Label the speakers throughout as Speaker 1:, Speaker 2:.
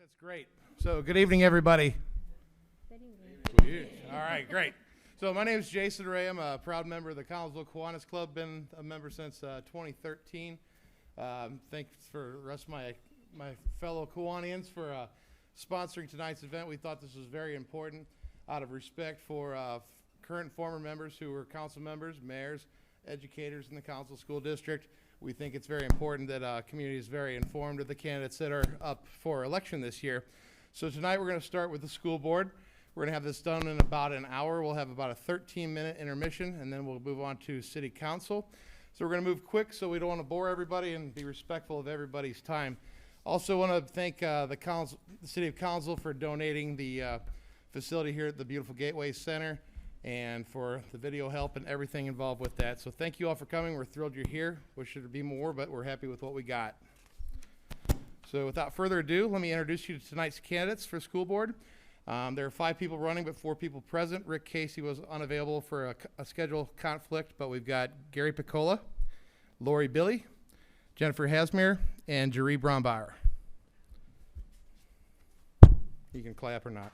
Speaker 1: That's great. So good evening, everybody.
Speaker 2: Good evening.
Speaker 1: All right, great. So my name is Jason Ray. I'm a proud member of the Collinsville Kiwanis Club. Been a member since 2013. Thanks for the rest of my fellow Kiwanians for sponsoring tonight's event. We thought this was very important out of respect for current and former members who were council members, mayors, educators in the council school district. We think it's very important that community is very informed of the candidates that are up for election this year. So tonight we're going to start with the school board. We're going to have this done in about an hour. We'll have about a 13-minute intermission, and then we'll move on to city council. So we're going to move quick so we don't want to bore everybody and be respectful of everybody's time. Also want to thank the city of Collinsville for donating the facility here at the beautiful Gateway Center and for the video help and everything involved with that. So thank you all for coming. We're thrilled you're here. Wish there'd be more, but we're happy with what we got. So without further ado, let me introduce you to tonight's candidates for school board. There are 5 people running, but 4 people present. Rick Casey was unavailable for a schedule conflict, but we've got Gary Piccola, Lori Billy, Jennifer Hasmere, and Jeree Brombauer. You can clap or not.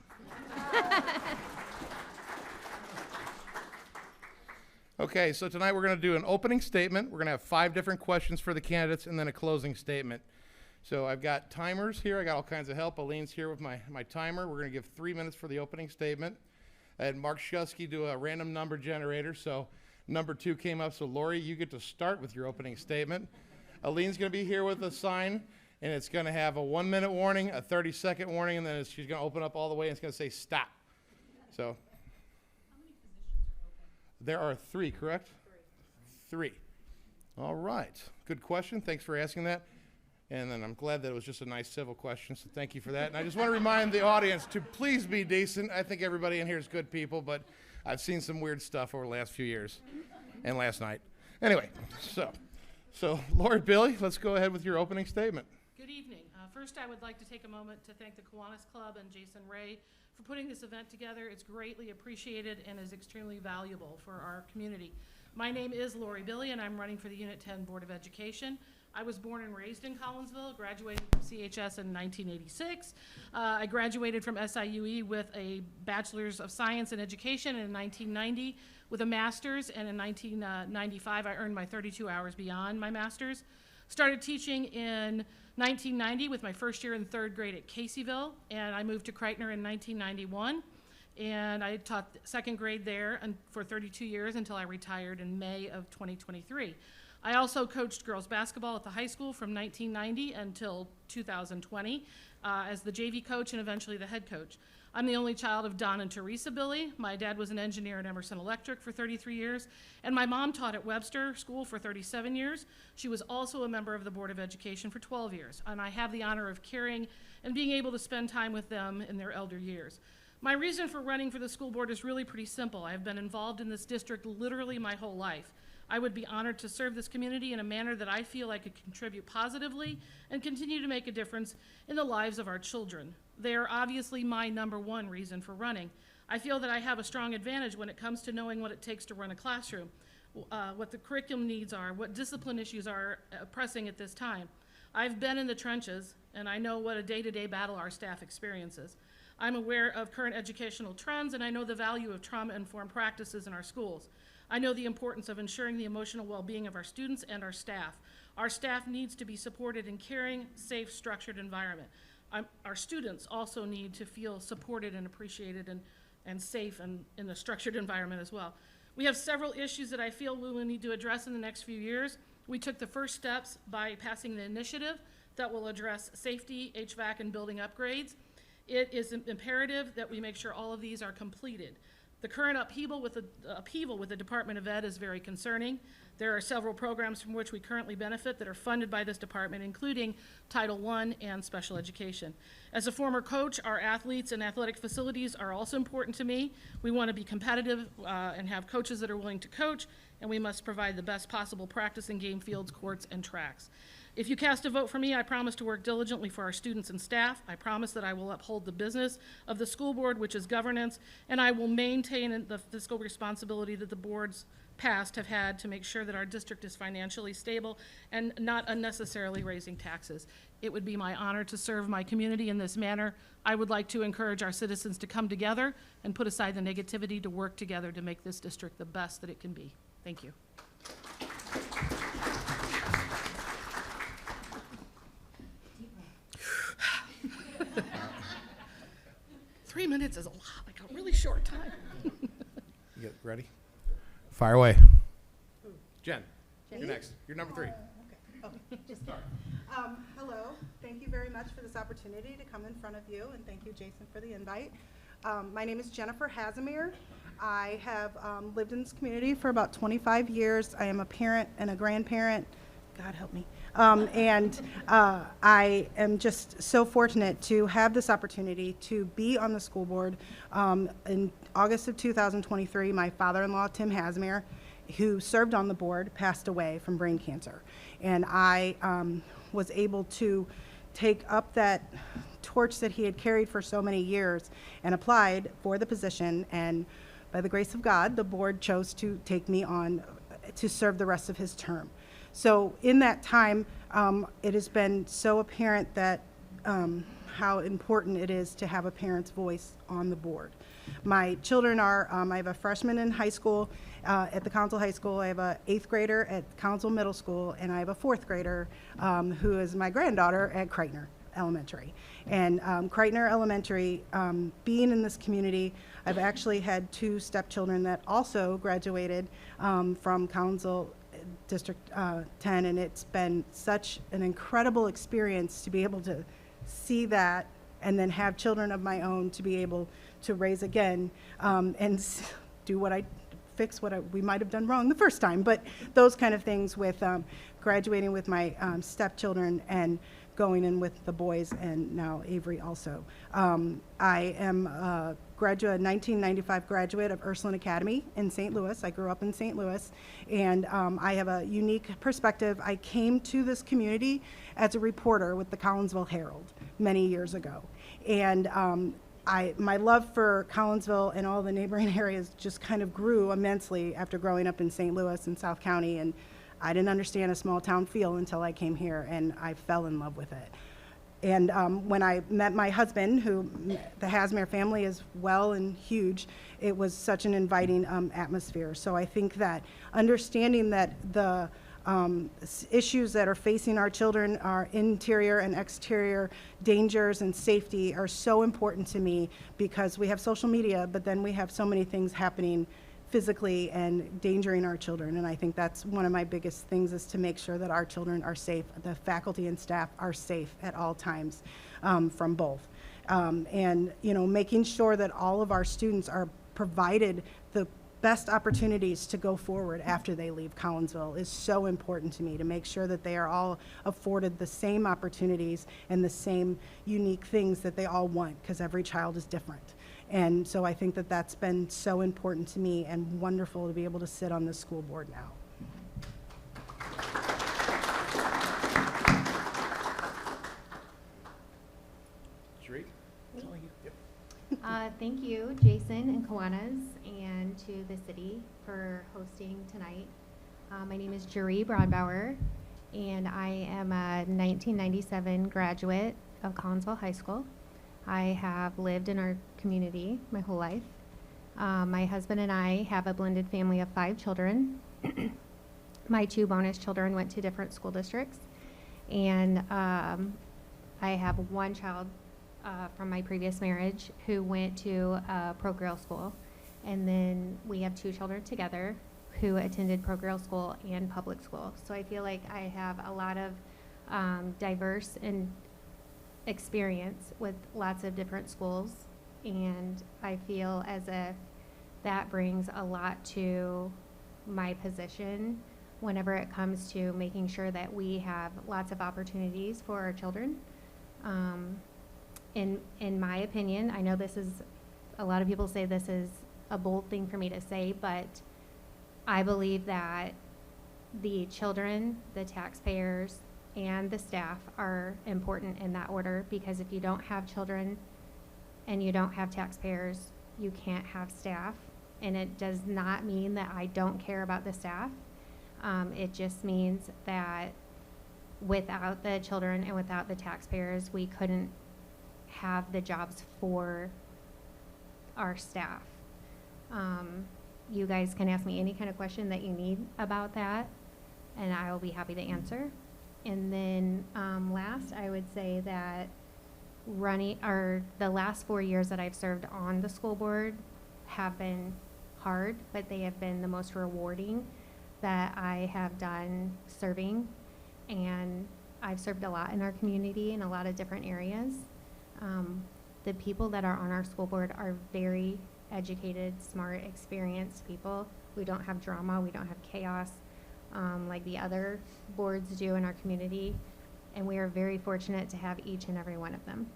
Speaker 1: Okay, so tonight we're going to do an opening statement. We're going to have 5 different questions for the candidates and then a closing statement. So I've got timers here. I got all kinds of help. Aleen's here with my timer. We're going to give 3 minutes for the opening statement. I had Mark Shusky do a random number generator. So number 2 came up. So Lori, you get to start with your opening statement. Aleen's going to be here with a sign, and it's going to have a 1-minute warning, a 30-second warning, and then she's going to open up all the way, and it's going to say stop. So there are 3, correct? 3. All right. Good question. Thanks for asking that. And then I'm glad that it was just a nice civil question, so thank you for that. And I just want to remind the audience to please be decent. I think everybody in here is good people, but I've seen some weird stuff over the last few years and last night. Anyway, so Lori Billy, let's go ahead with your opening statement.
Speaker 3: Good evening. First, I would like to take a moment to thank the Kiwanis Club and Jason Ray for putting this event together. It's greatly appreciated and is extremely valuable for our community. My name is Lori Billy, and I'm running for the Unit 10 Board of Education. I was born and raised in Collinsville, graduated from CHS in 1986. I graduated from SIUE with a Bachelor's of Science in Education in 1990 with a master's, and in 1995 I earned my 32 hours beyond my master's. Started teaching in 1990 with my first year in 3rd grade at Caseyville, and I moved to Kreitner in 1991. And I taught 2nd grade there for 32 years until I retired in May of 2023. I also coached girls basketball at the high school from 1990 until 2020 as the JV coach and eventually the head coach. I'm the only child of Don and Teresa Billy. My dad was an engineer at Emerson Electric for 33 years, and my mom taught at Webster School for 37 years. She was also a member of the Board of Education for 12 years, and I have the honor of caring and being able to spend time with them in their elder years. My reason for running for the school board is really pretty simple. I've been involved in this district literally my whole life. I would be honored to serve this community in a manner that I feel I could contribute positively and continue to make a difference in the lives of our children. They are obviously my #1 reason for running. I feel that I have a strong advantage when it comes to knowing what it takes to run a classroom, what the curriculum needs are, what discipline issues are pressing at this time. I've been in the trenches, and I know what a day-to-day battle our staff experiences. I'm aware of current educational trends, and I know the value of trauma-informed practices in our schools. I know the importance of ensuring the emotional well-being of our students and our staff. Our staff needs to be supported in caring, safe, structured environment. Our students also need to feel supported and appreciated and safe and in a structured environment as well. We have several issues that I feel we will need to address in the next few years. We took the first steps by passing the initiative that will address safety, HVAC, and building upgrades. It is imperative that we make sure all of these are completed. The current upheaval with the Department of Ed is very concerning. There are several programs from which we currently benefit that are funded by this department, including Title I and special education. As a former coach, our athletes and athletic facilities are also important to me. We want to be competitive and have coaches that are willing to coach, and we must provide the best possible practice and game fields, courts, and tracks. If you cast a vote for me, I promise to work diligently for our students and staff. I promise that I will uphold the business of the school board, which is governance, and I will maintain the fiscal responsibility that the board's past have had to make sure that our district is financially stable and not unnecessarily raising taxes. It would be my honor to serve my community in this manner. I would like to encourage our citizens to come together and put aside the negativity, to work together to make this district the best that it can be. Thank you. 3 minutes is a lot, like a really short time.
Speaker 1: You get ready? Fire away. Jen, you're next. You're number 3.
Speaker 4: Just start. Hello. Thank you very much for this opportunity to come in front of you, and thank you, Jason, for the invite. My name is Jennifer Hazimir. I have lived in this community for about 25 years. I am a parent and a grandparent. God help me. I am just so fortunate to have this opportunity to be on the school board. In August of 2023, my father-in-law, Tim Hazimir, who served on the board, passed away from brain cancer. And I was able to take up that torch that he had carried for so many years and applied for the position. And by the grace of God, the board chose to take me on to serve the rest of his term. So in that time, it has been so apparent that how important it is to have a parent's voice on the board. My children are, I have a freshman in high school at the Collinsville High School. I have an 8th grader at Collinsville Middle School, and I have a 4th grader who is my granddaughter at Kreitner Elementary. And Kreitner Elementary, being in this community, I've actually had 2 stepchildren that also graduated from Collinsville District 10, and it's been such an incredible experience to be able to see that and then have children of my own to be able to raise again and do what fix what we might have done wrong the first time. But those kind of things with graduating with my stepchildren and going in with the boys, and now Avery also. I am a 1995 graduate of Ursuline Academy in St. Louis. I grew up in St. Louis, and I have a unique perspective. I came to this community as a reporter with the Collinsville Herald many years ago. And my love for Collinsville and all the neighboring areas just kind of grew immensely after growing up in St. Louis and South County, and I didn't understand a small town feel until I came here, and I fell in love with it. And when I met my husband, who the Hazimir family is well and huge, it was such an inviting atmosphere. So I think that understanding that the issues that are facing our children, our interior and exterior dangers and safety, are so important to me, because we have social media, but then we have so many things happening physically and endangering our children. And I think that's one of my biggest things, is to make sure that our children are safe, the faculty and staff are safe at all times from both. And making sure that all of our students are provided the best opportunities to go forward after they leave Collinsville is so important to me, to make sure that they are all afforded the same opportunities and the same unique things that they all want, because every child is different. And so I think that that's been so important to me, and wonderful to be able to sit on the school board now.
Speaker 1: Sheree?
Speaker 2: Thank you, Jason and Kiwanis, and to the city for hosting tonight. My name is Jeree Braunbauer, and I am a 1997 graduate of Collinsville High School. I have lived in our community my whole life. My husband and I have a blended family of 5 children. My 2 bonus children went to different school districts, and I have 1 child from my previous marriage who went to pro-girl school, and then we have 2 children together who attended pro-girl school and public school. So I feel like I have a lot of diverse and experience with lots of different schools, and I feel as if that brings a lot to my position whenever it comes to making sure that we have lots of opportunities for our children. In my opinion, I know this is, a lot of people say this is a bold thing for me to say, but I believe that the children, the taxpayers, and the staff are important in that order, because if you don't have children and you don't have taxpayers, you can't have staff And it does not mean that I don't care about the staff. It just means that without the children and without the taxpayers, we couldn't have the jobs for our staff. You guys can ask me any kind of question that you need about that, and I will be happy to answer. And then last, I would say that the last 4 years that I've served on the school board have been hard, but they have been the most rewarding that I have done serving. And I've served a lot in our community in a lot of different areas. The people that are on our school board are very educated, smart, experienced people. We don't have drama, we don't have chaos like the other boards do in our community. And we are very fortunate to have each and every one of them.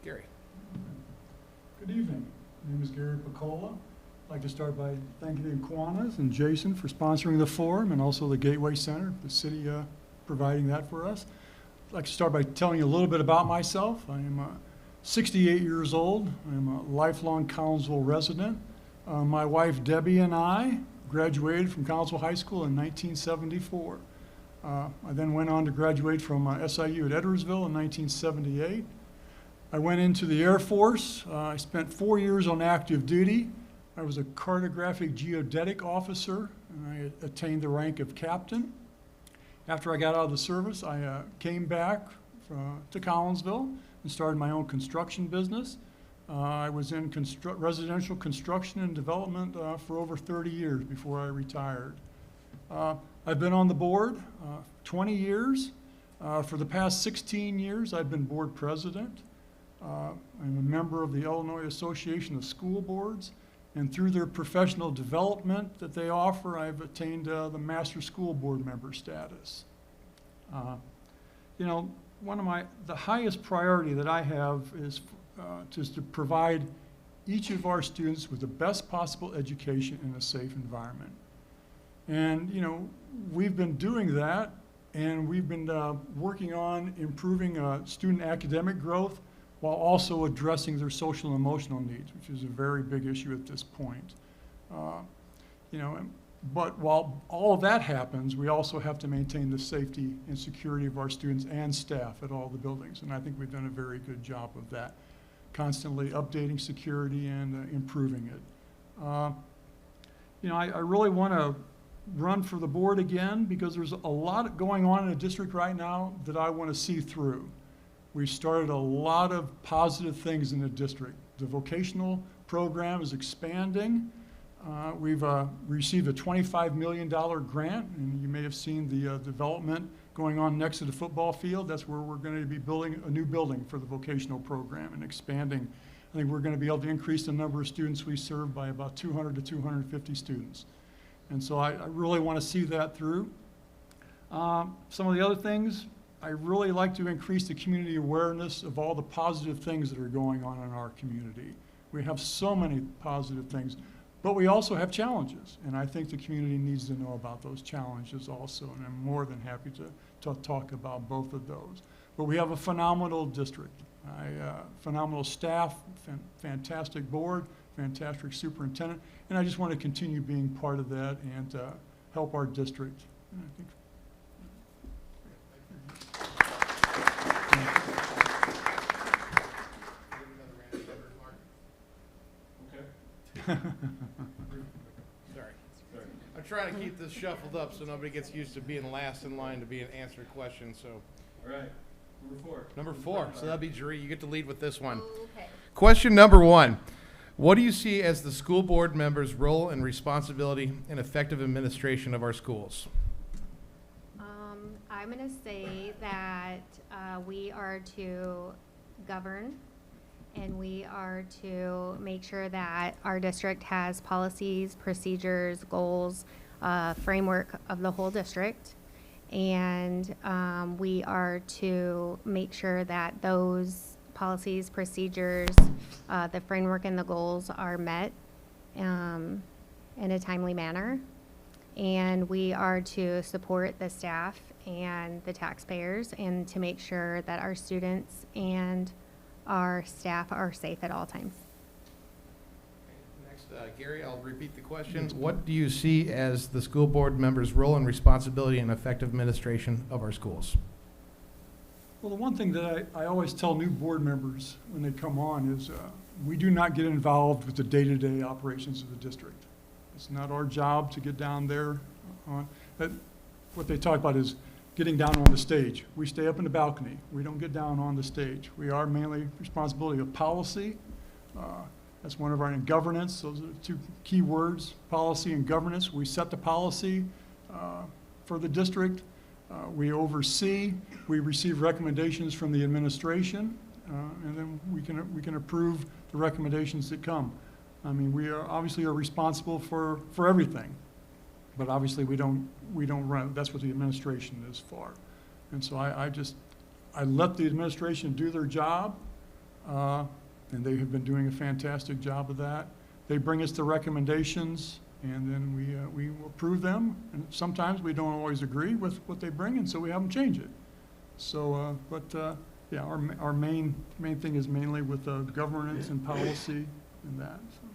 Speaker 1: Gary.
Speaker 5: Good evening. My name is Gary Picola. I'd like to start by thanking the Kiwanis and Jason for sponsoring the forum, and also the Gateway Center, the city providing that for us. I'd like to start by telling you a little bit about myself. I am 68 years old. I'm a lifelong Collinsville resident. My wife Debbie and I graduated from Collinsville High School in 1974. I then went on to graduate from SIU at Edwardsville in 1978. I went into the Air Force. I spent 4 years on active duty. I was a cartographic geodetic officer, and I attained the rank of captain. After I got out of the service, I came back to Collinsville and started my own construction business. I was in residential construction and development for over 30 years before I retired. I've been on the board 20 years. For the past 16 years, I've been board president. I'm a member of the Illinois Association of School Boards, and through their professional development that they offer, I've attained the Master School Board member status. You know, the highest priority that I have is just to provide each of our students with the best possible education in a safe environment. And, you know, we've been doing that, and we've been working on improving student academic growth while also addressing their social and emotional needs, which is a very big issue at this point. You know, but while all of that happens, we also have to maintain the safety and security of our students and staff at all the buildings, and I think we've done a very good job of that, constantly updating security and improving it. You know, I really want to run for the board again because there's a lot going on in the district right now that I want to see through. We've started a lot of positive things in the district. The vocational program is expanding. We've received a $25 million grant, and you may have seen the development going on next to the football field. That's where we're going to be building a new building for the vocational program and expanding. I think we're going to be able to increase the number of students we serve by about 200 to 250 students. And so I really want to see that through. Some of the other things, I really like to increase the community awareness of all the positive things that are going on in our community. We have so many positive things, but we also have challenges, and I think the community needs to know about those challenges also, and I'm more than happy to talk about both of those. But we have a phenomenal district, phenomenal staff, fantastic board, fantastic superintendent, and I just want to continue being part of that and help our district. And I think
Speaker 1: Sorry. I'm trying to keep this shuffled up so nobody gets used to being last in line to be an answered question, so.
Speaker 6: All right, number 4.
Speaker 1: Number 4, so that'd be Jeree. You get to lead with this one.
Speaker 2: Okay.
Speaker 1: Question number 1. What do you see as the school board members' role and responsibility in effective administration of our schools?
Speaker 2: I'm going to say that we are to govern, and we are to make sure that our district has policies, procedures, goals, framework of the whole district. And we are to make sure that those policies, procedures, the framework and the goals are met in a timely manner. And we are to support the staff and the taxpayers and to make sure that our students and our staff are safe at all times.
Speaker 1: Next, Gary, I'll repeat the question. What do you see as the school board members' role and responsibility in effective administration of our schools?
Speaker 5: Well, the one thing that I always tell new board members when they come on is we do not get involved with the day-to-day operations of the district. It's not our job to get down there. What they talk about is getting down on the stage. We stay up in the balcony. We don't get down on the stage. We are mainly responsibility of policy. That's one of our, in governance, those are the two key words, policy and governance. We set the policy for the district. We oversee. We receive recommendations from the administration, and then we can approve the recommendations that come. I mean, we are obviously responsible for everything, but obviously we don't run. That's what the administration is for. And so I let the administration do their job, and they have been doing a fantastic job of that. They bring us the recommendations, and then we approve them. And sometimes we don't always agree with what they bring, and so we have them change it. So, yeah, our main thing is mainly with governance and policy and that. So.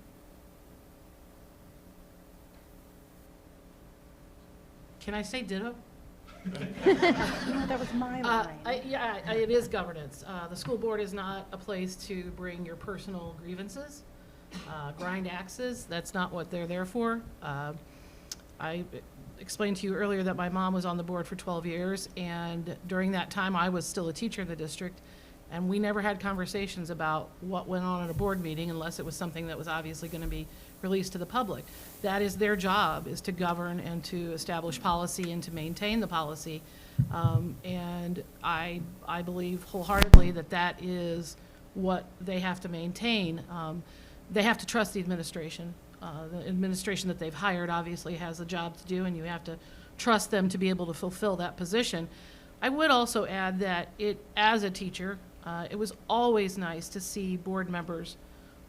Speaker 3: Can I say ditto?
Speaker 4: No, that was my line.
Speaker 3: It is governance. The school board is not a place to bring your personal grievances, grind axes. That's not what they're there for. I explained to you earlier that my mom was on the board for 12 years, and during that time I was still a teacher in the district, and we never had conversations about what went on at a board meeting unless it was something that was obviously going to be released to the public. That is their job, is to govern and to establish policy and to maintain the policy. And I believe wholeheartedly that that is what they have to maintain. They have to trust the administration. The administration that they've hired obviously has a job to do, and you have to trust them to be able to fulfill that position. I would also add that as a teacher, it was always nice to see board members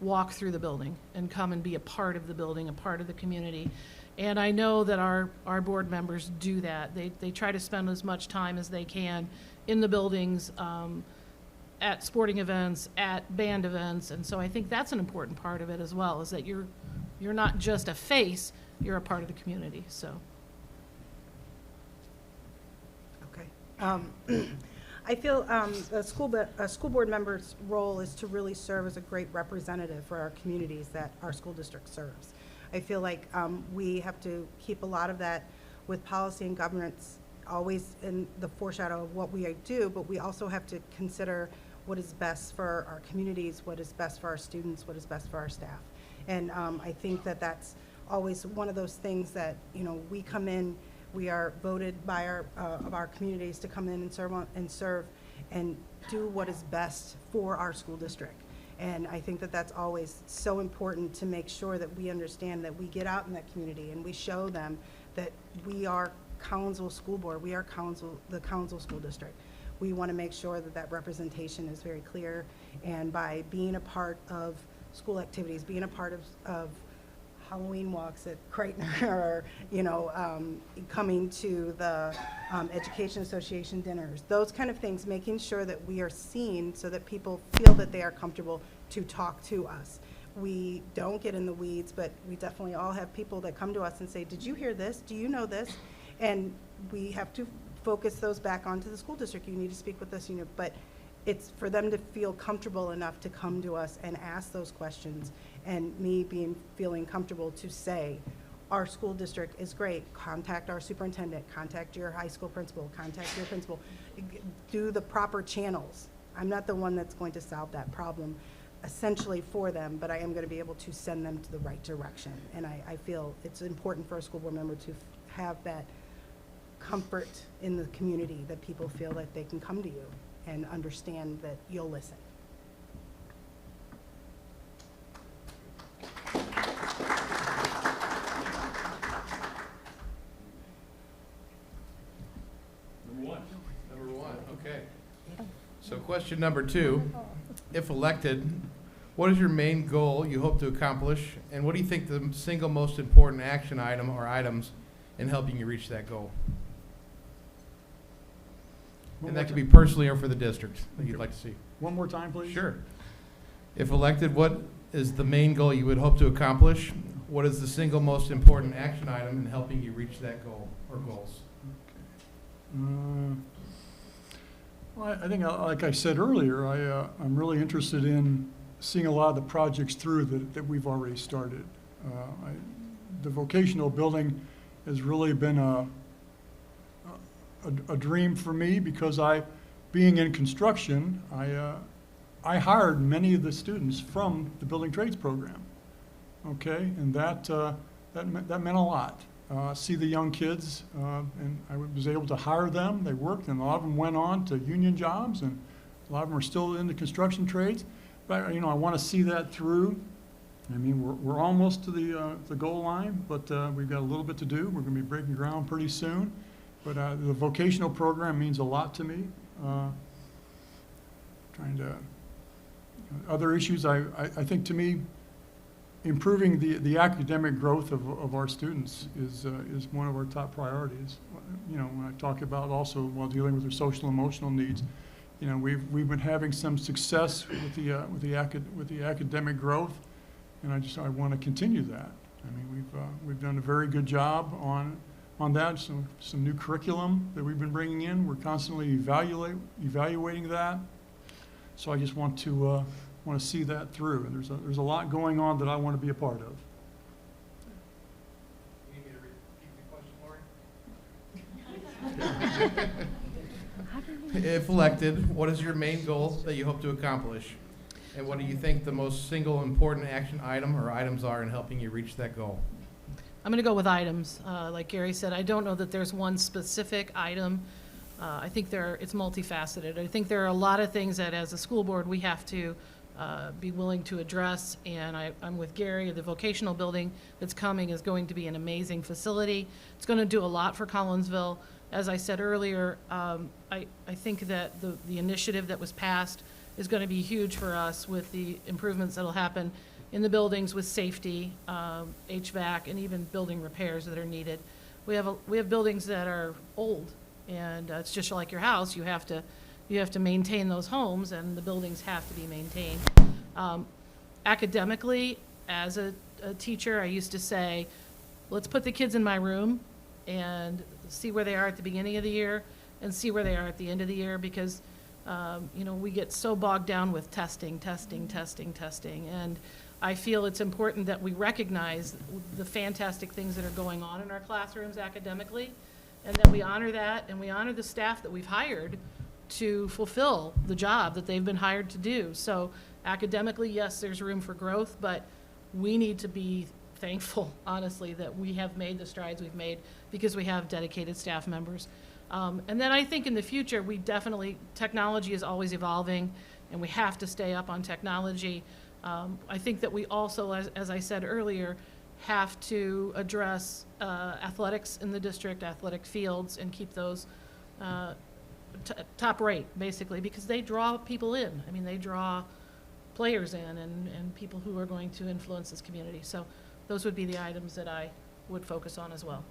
Speaker 3: walk through the building and come and be a part of the building, a part of the community. And I know that our board members do that. They try to spend as much time as they can in the buildings, at sporting events, at band events. And so I think that's an important part of it as well, is that you're not just a face, you're a part of the community, so.
Speaker 4: Okay. I feel a school board member's role is to really serve as a great representative for our communities that our school district serves. I feel like we have to keep a lot of that with policy and governance always in the foreshadow of what we do, but we also have to consider what is best for our communities, what is best for our students, what is best for our staff. And I think that that's always one of those things that, you know, we come in, we are voted by our communities to come in and serve and do what is best for our school district. And I think that that's always so important to make sure that we understand that we get out in that community and we show them that we are Collinsville School Board, we are the Collinsville School District. We want to make sure that that representation is very clear, and by being a part of school activities, being a part of Halloween walks at Creighton, or, you know, coming to the Education Association dinners, those kind of things, making sure that we are seen so that people feel that they are comfortable to talk to us. We don't get in the weeds, but we definitely all have people that come to us and say, did you hear this? Do you know this? And we have to focus those back onto the school district. You need to speak with us, you know, but it's for them to feel comfortable enough to come to us and ask those questions, and me feeling comfortable to say, our school district is great. Contact our superintendent, contact your high school principal, contact your principal. Do the proper channels. I'm not the one that's going to solve that problem essentially for them, but I am going to be able to send them to the right direction. And I feel it's important for a school board member to have that comfort in the community, that people feel that they can come to you and understand that you'll listen.
Speaker 1: Number one, okay. So question number 2, if elected, what is your main goal you hope to accomplish, and what do you think the single most important action item or items in helping you reach that goal?
Speaker 5: One
Speaker 1: And
Speaker 5: more
Speaker 1: that could be
Speaker 5: time.
Speaker 1: personally or for the district that you'd like to see.
Speaker 5: One more time, please.
Speaker 1: Sure. If elected, what is the main goal you would hope to accomplish? What is the single most important action item in helping you reach that goal or goals?
Speaker 5: Well, I think, like I said earlier, I'm really interested in seeing a lot of the projects through that we've already started. The vocational building has really been a dream for me because being in construction, I hired many of the students from the building trades program. Okay, and that meant a lot. See the young kids, and I was able to hire them. They worked, and a lot of them went on to union jobs, and a lot of them are still in the construction trades. But I want to see that through. I mean, we're almost to the goal line, but we've got a little bit to do. We're going to be breaking ground pretty soon. But the vocational program means a lot to me. Other issues, I think to me, improving the academic growth of our students is one of our top priorities. When I talk about also while dealing with their social emotional needs, we've been having some success with the academic growth, and I want to continue that. I mean, we've done a very good job on that. Some new curriculum that we've been bringing in. We're constantly evaluating that. So I just want to see that through. And there's a lot going on that I want to be a part of.
Speaker 1: You need me to repeat the question, Lori? If elected, what is your main goal that you hope to accomplish? And what do you think the most single important action item or items are in helping you reach that goal?
Speaker 3: I'm going to go with items. Like Gary said, I don't know that there's one specific item. I think it's multifaceted. I think there are a lot of things that as a school board we have to be willing to address, and I'm with Gary. The vocational building that's coming is going to be an amazing facility. It's going to do a lot for Collinsville. As I said earlier, I think that the initiative that was passed is going to be huge for us with the improvements that will happen in the buildings with safety, HVAC, and even building repairs that are needed. We have buildings that are old, and it's just like your house. You have to maintain those homes, and the buildings have to be maintained. Academically, as a teacher, I used to say, let's put the kids in my room and see where they are at the beginning of the year and see where they are at the end of the year, because we get so bogged down with testing, and I feel it's important that we recognize the fantastic things that are going on in our classrooms academically, and that we honor that, and we honor the staff that we've hired to fulfill the job that they've been hired to do. So academically, yes, there's room for growth, but we need to be thankful, honestly, that we have made the strides we've made because we have dedicated staff members. And then I think in the future, technology is always evolving, and we have to stay up on technology. I think that we also, as I said earlier, have to address athletics in the district, athletic fields, and keep those top rate, basically, because they draw people in. I mean, they draw players in and people who are going to influence this community. So those would be the items that I would focus on as well.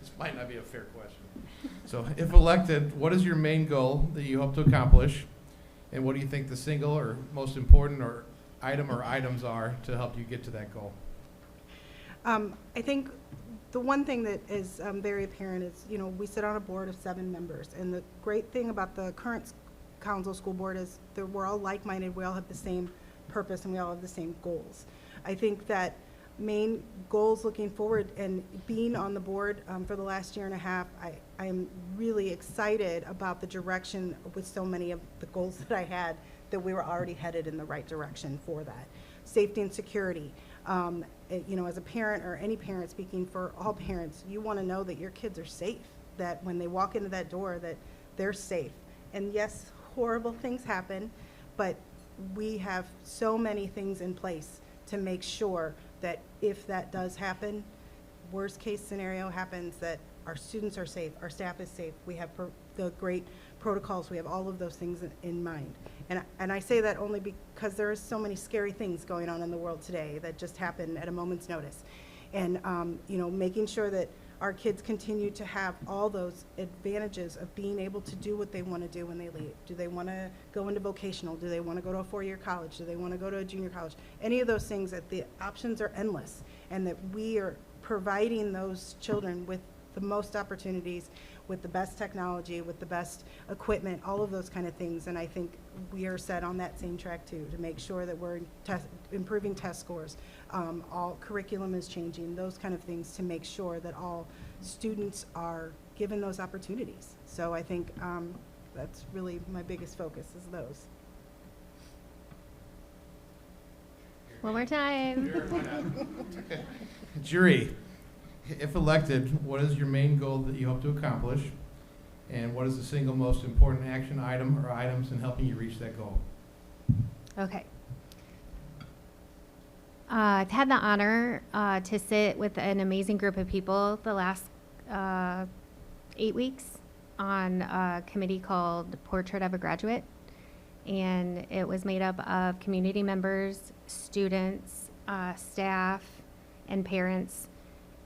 Speaker 1: This might not be a fair question. So if elected, what is your main goal that you hope to accomplish? And what do you think the single or most important or items are to help you get to that goal?
Speaker 4: I think the one thing that is very apparent is, we sit on a board of 7 members. And the great thing about the current Collinsville School Board is that we're all like-minded, we all have the same purpose, and we all have the same goals. I think that main goals looking forward and being on the board for the last year and a half, I am really excited about the direction with so many of the goals that I had, that we were already headed in the right direction for that. Safety and security. As a parent or any parent, speaking for all parents, you want to know that your kids are safe, that when they walk into that door that they're safe. And yes, horrible things happen, but we have so many things in place to make sure that if that does happen, worst case scenario happens, that our students are safe, our staff is safe. We have the great protocols, we have all of those things in mind. And I say that only because there are so many scary things going on in the world today that just happen at a moment's notice. And, you know, making sure that our kids continue to have all those advantages of being able to do what they want to do when they leave. Do they want to go into vocational? Do they want to go to a 4-year college? Do they want to go to a junior college? Any of those things, that the options are endless, and that we are providing those children with the most opportunities, with the best technology, with the best equipment, all of those kind of things. And I think we are set on that same track too, to make sure that we're improving test scores. All curriculum is changing, those kind of things, to make sure that all students are given those opportunities. So I think that's really my biggest focus, is those.
Speaker 2: One more time.
Speaker 1: Jury, if elected, what is your main goal that you hope to accomplish? And what is the single most important action item or items in helping you reach that goal?
Speaker 2: Okay. I've had the honor to sit with an amazing group of people the last 8 weeks on a committee called Portrait of a Graduate. And it was made up of community members, students, staff, and parents.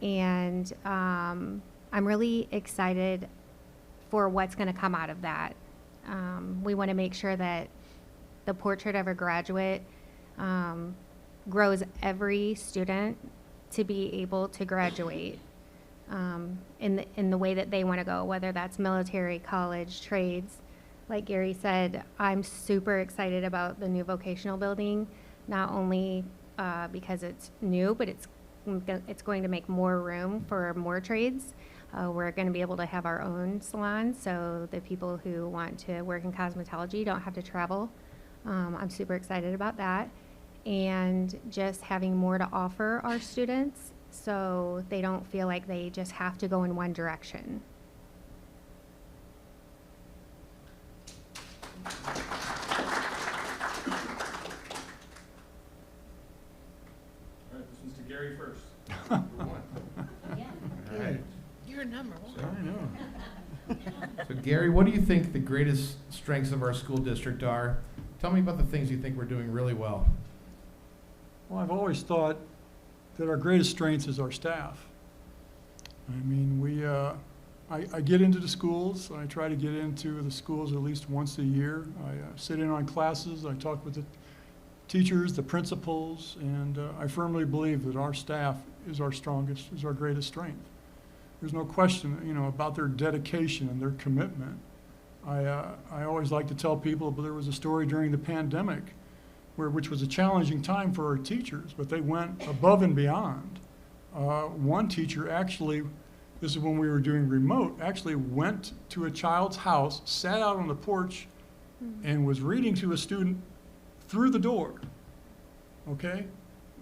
Speaker 2: And I'm really excited for what's going to come out of that. We want to make sure that the Portrait of a Graduate grows every student to be able to graduate in the way that they want to go, whether that's military, college, trades. Like Gary said, I'm super excited about the new vocational building, not only because it's new, but it's going to make more room for more trades. We're going to be able to have our own salon, so the people who want to work in cosmetology don't have to travel. I'm super excited about that. And just having more to offer our students, so they don't feel like they just have to go in one direction.
Speaker 6: All right, this one's to Gary first.
Speaker 1: All right.
Speaker 3: You're number one.
Speaker 1: So, so Gary, what do you think the greatest strengths of our school district are? Tell me about the things you think we're doing really well.
Speaker 5: Well, I've always thought that our greatest strength is our staff. I mean, I get into the schools. I try to get into the schools at least once a year. I sit in on classes. I talk with the teachers, the principals, and I firmly believe that our staff is our strongest, is our greatest strength. There's no question, you know, about their dedication and their commitment. I always like to tell people, but there was a story during the pandemic which was a challenging time for our teachers, but they went above and beyond. One teacher actually, this is when we were doing remote, actually went to a child's house, sat out on the porch, and was reading to a student through the door, okay?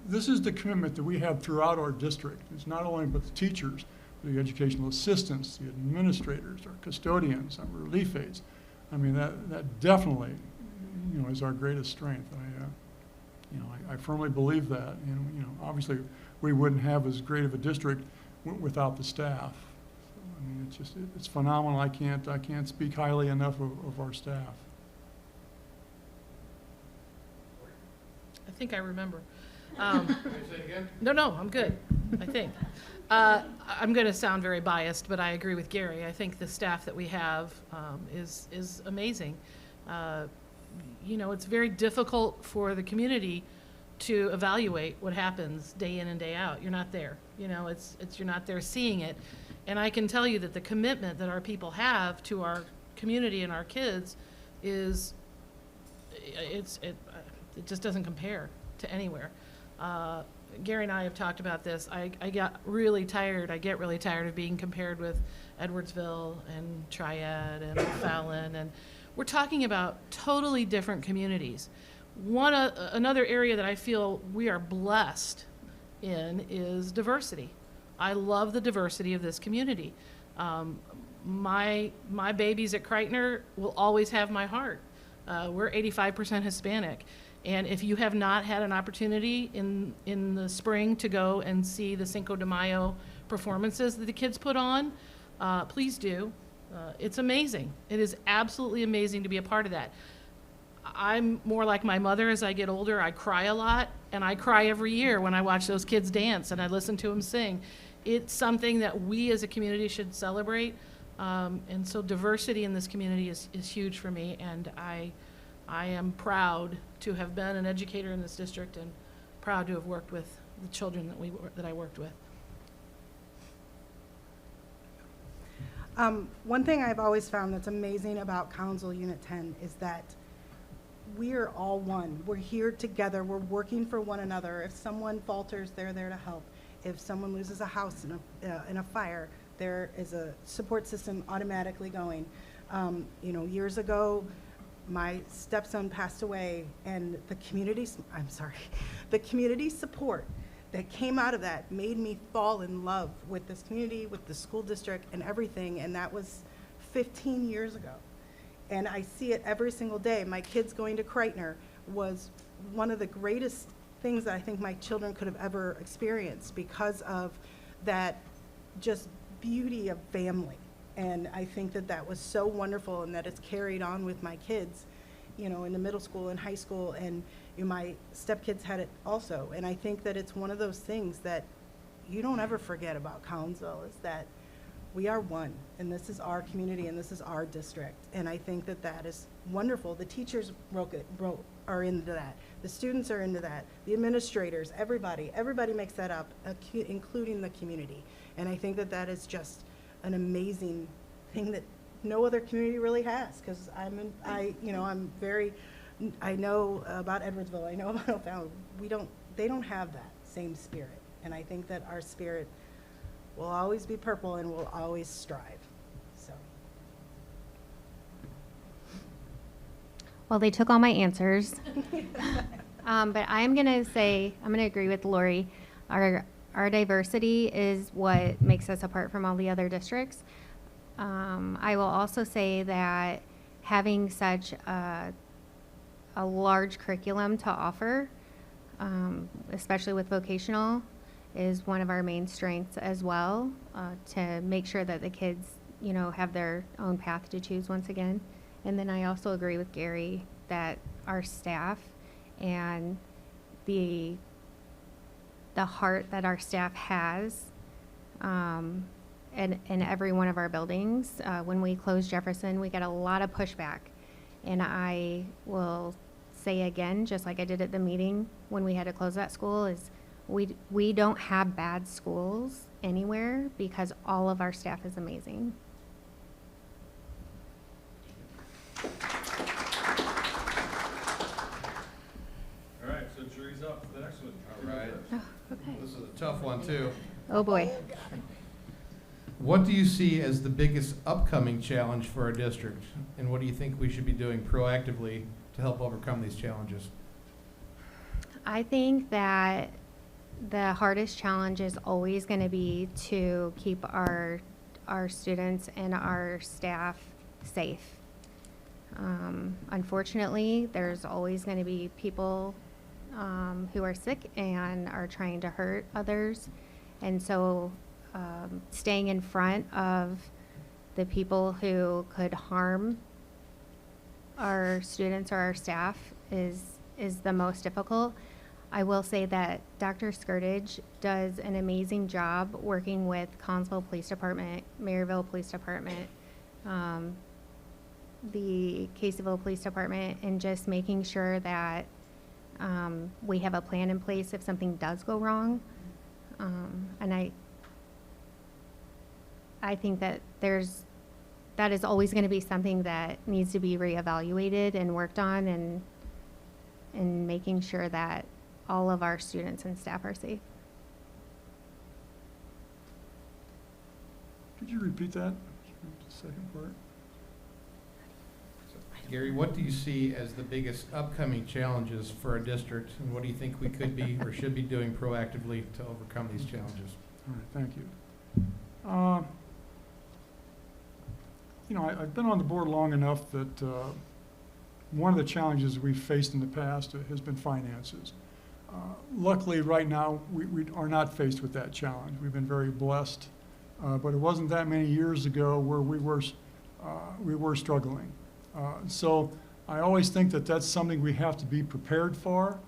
Speaker 5: This is the commitment that we have throughout our district. It's not only but the teachers, the educational assistants, the administrators, our custodians, our relief aides. I mean, that definitely, you know, is our greatest strength. I firmly believe that. And, you know, obviously we wouldn't have as great of a district without the staff. So, I mean, it's phenomenal. I can't speak highly enough of our staff.
Speaker 3: I think I remember.
Speaker 1: Can you say it again?
Speaker 3: No, I'm good, I think. I'm going to sound very biased, but I agree with Gary. I think the staff that we have is amazing. You know, it's very difficult for the community to evaluate what happens day in and day out. You're not there. You know, you're not there seeing it. And I can tell you that the commitment that our people have to our community and our kids is, it just doesn't compare to anywhere. Gary and I have talked about this. I get really tired of being compared with Edwardsville and Triad and Fallon, and we're talking about totally different communities. Another area that I feel we are blessed in is diversity. I love the diversity of this community. My babies at Kreitner will always have my heart. We're 85% Hispanic. And if you have not had an opportunity in the spring to go and see the Cinco de Mayo performances that the kids put on, please do. It's amazing. It is absolutely amazing to be a part of that. I'm more like my mother as I get older. I cry a lot, and I cry every year when I watch those kids dance and I listen to them sing. It's something that we as a community should celebrate. And so diversity in this community is huge for me, and I am proud to have been an educator in this district and proud to have worked with the children that I worked with.
Speaker 4: One thing I've always found that's amazing about Collinsville Unit 10 is that we are all one. We're here together. We're working for one another. If someone falters, they're there to help. If someone loses a house in a fire, there is a support system automatically going. You know, years ago, my stepson passed away, and the community support that came out of that made me fall in love with this community, with the school district, and everything, and that was 15 years ago. And I see it every single day. My kids going to Kreitner was one of the greatest things that I think my children could have ever experienced because of that just beauty of family. And I think that that was so wonderful, and that it's carried on with my kids, you know, in the middle school and high school, and you know, my stepkids had it also. And I think that it's one of those things that you don't ever forget about Collinsville, is that we are one, and this is our community, and this is our district. And I think that that is wonderful. The teachers are into that. The students are into that. The administrators, everybody makes that up, including the community. And I think that that is just an amazing thing that no other community really has, because I know about Edwardsville, I know about O'Fallon. They don't have that same spirit. And I think that our spirit will always be purple and will always strive, so.
Speaker 2: Well, they took all my answers. But I'm gonna agree with Lori. Our diversity is what makes us apart from all the other districts. I will also say that having such a large curriculum to offer, especially with vocational, is one of our main strengths as well, to make sure that the kids, you know, have their own path to choose once again. And then I also agree with Gary that our staff and the heart that our staff has in every one of our buildings. When we closed Jefferson, we got a lot of pushback. And I will say again, just like I did at the meeting when we had to close that school, is we don't have bad schools anywhere because all of our staff is amazing.
Speaker 6: All right, so jury's up for the next one.
Speaker 1: All right.
Speaker 2: Oh, okay.
Speaker 1: This is a tough one, too.
Speaker 2: Oh, boy.
Speaker 1: What do you see as the biggest upcoming challenge for our district? And what do you think we should be doing proactively to help overcome these challenges?
Speaker 2: I think that the hardest challenge is always going to be to keep our students and our staff safe. Unfortunately, there's always going to be people who are sick and are trying to hurt others. And so staying in front of the people who could harm our students or our staff is the most difficult. I will say that Dr. Skirtage does an amazing job working with Collinsville Police Department, Maryville Police Department, the Caseyville Police Department, and just making sure that we have a plan in place if something does go wrong. And I think that that is always going to be something that needs to be reevaluated and worked on, and making sure that all of our students and staff are safe.
Speaker 5: Could you repeat that? The second part?
Speaker 1: Gary, what do you see as the biggest upcoming challenges for our district, and what do you think we could be or should be doing proactively to overcome these challenges?
Speaker 5: All right, thank you. You know, I've been on the board long enough that one of the challenges we've faced in the past has been finances. Luckily, right now, we are not faced with that challenge. We've been very blessed, but it wasn't that many years ago where we were we were struggling. So I always think that that's something we have to be prepared for,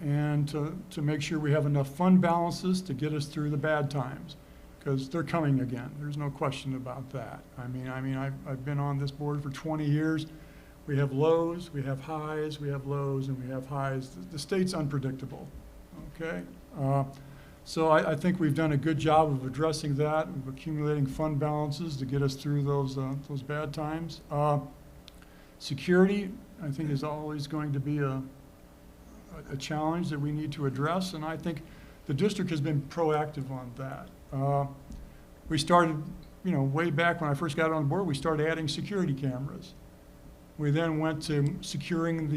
Speaker 5: and to make sure we have enough fund balances to get us through the bad times, because they're coming again. There's no question about that. I mean, I've been on this board for 20 years. We have lows, we have highs, we have lows, and we have highs. The state's unpredictable, okay? So I think we've done a good job of addressing that, of accumulating fund balances to get us through those bad times. Security, I think, is always going to be a challenge that we need to address, and I think the district has been proactive on that. We started, way back when I first got on board, we started adding security cameras. We then went to securing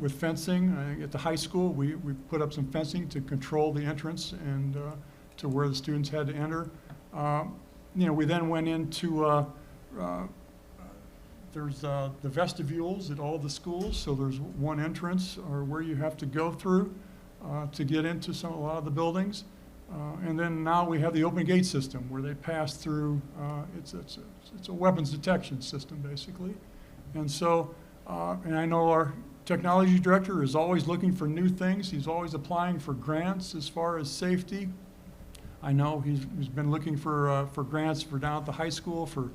Speaker 5: with fencing. At the high school, we put up some fencing to control the entrance and to where the students had to enter. We then went into, there's the vestibules at all the schools, so there's one entrance or where you have to go through to get into a lot of the buildings. And then now we have the open gate system where they pass through. It's a weapons detection system, basically. And so, and I know our technology director is always looking for new things. He's always applying for grants as far as safety. I know he's been looking for grants for down at the high school for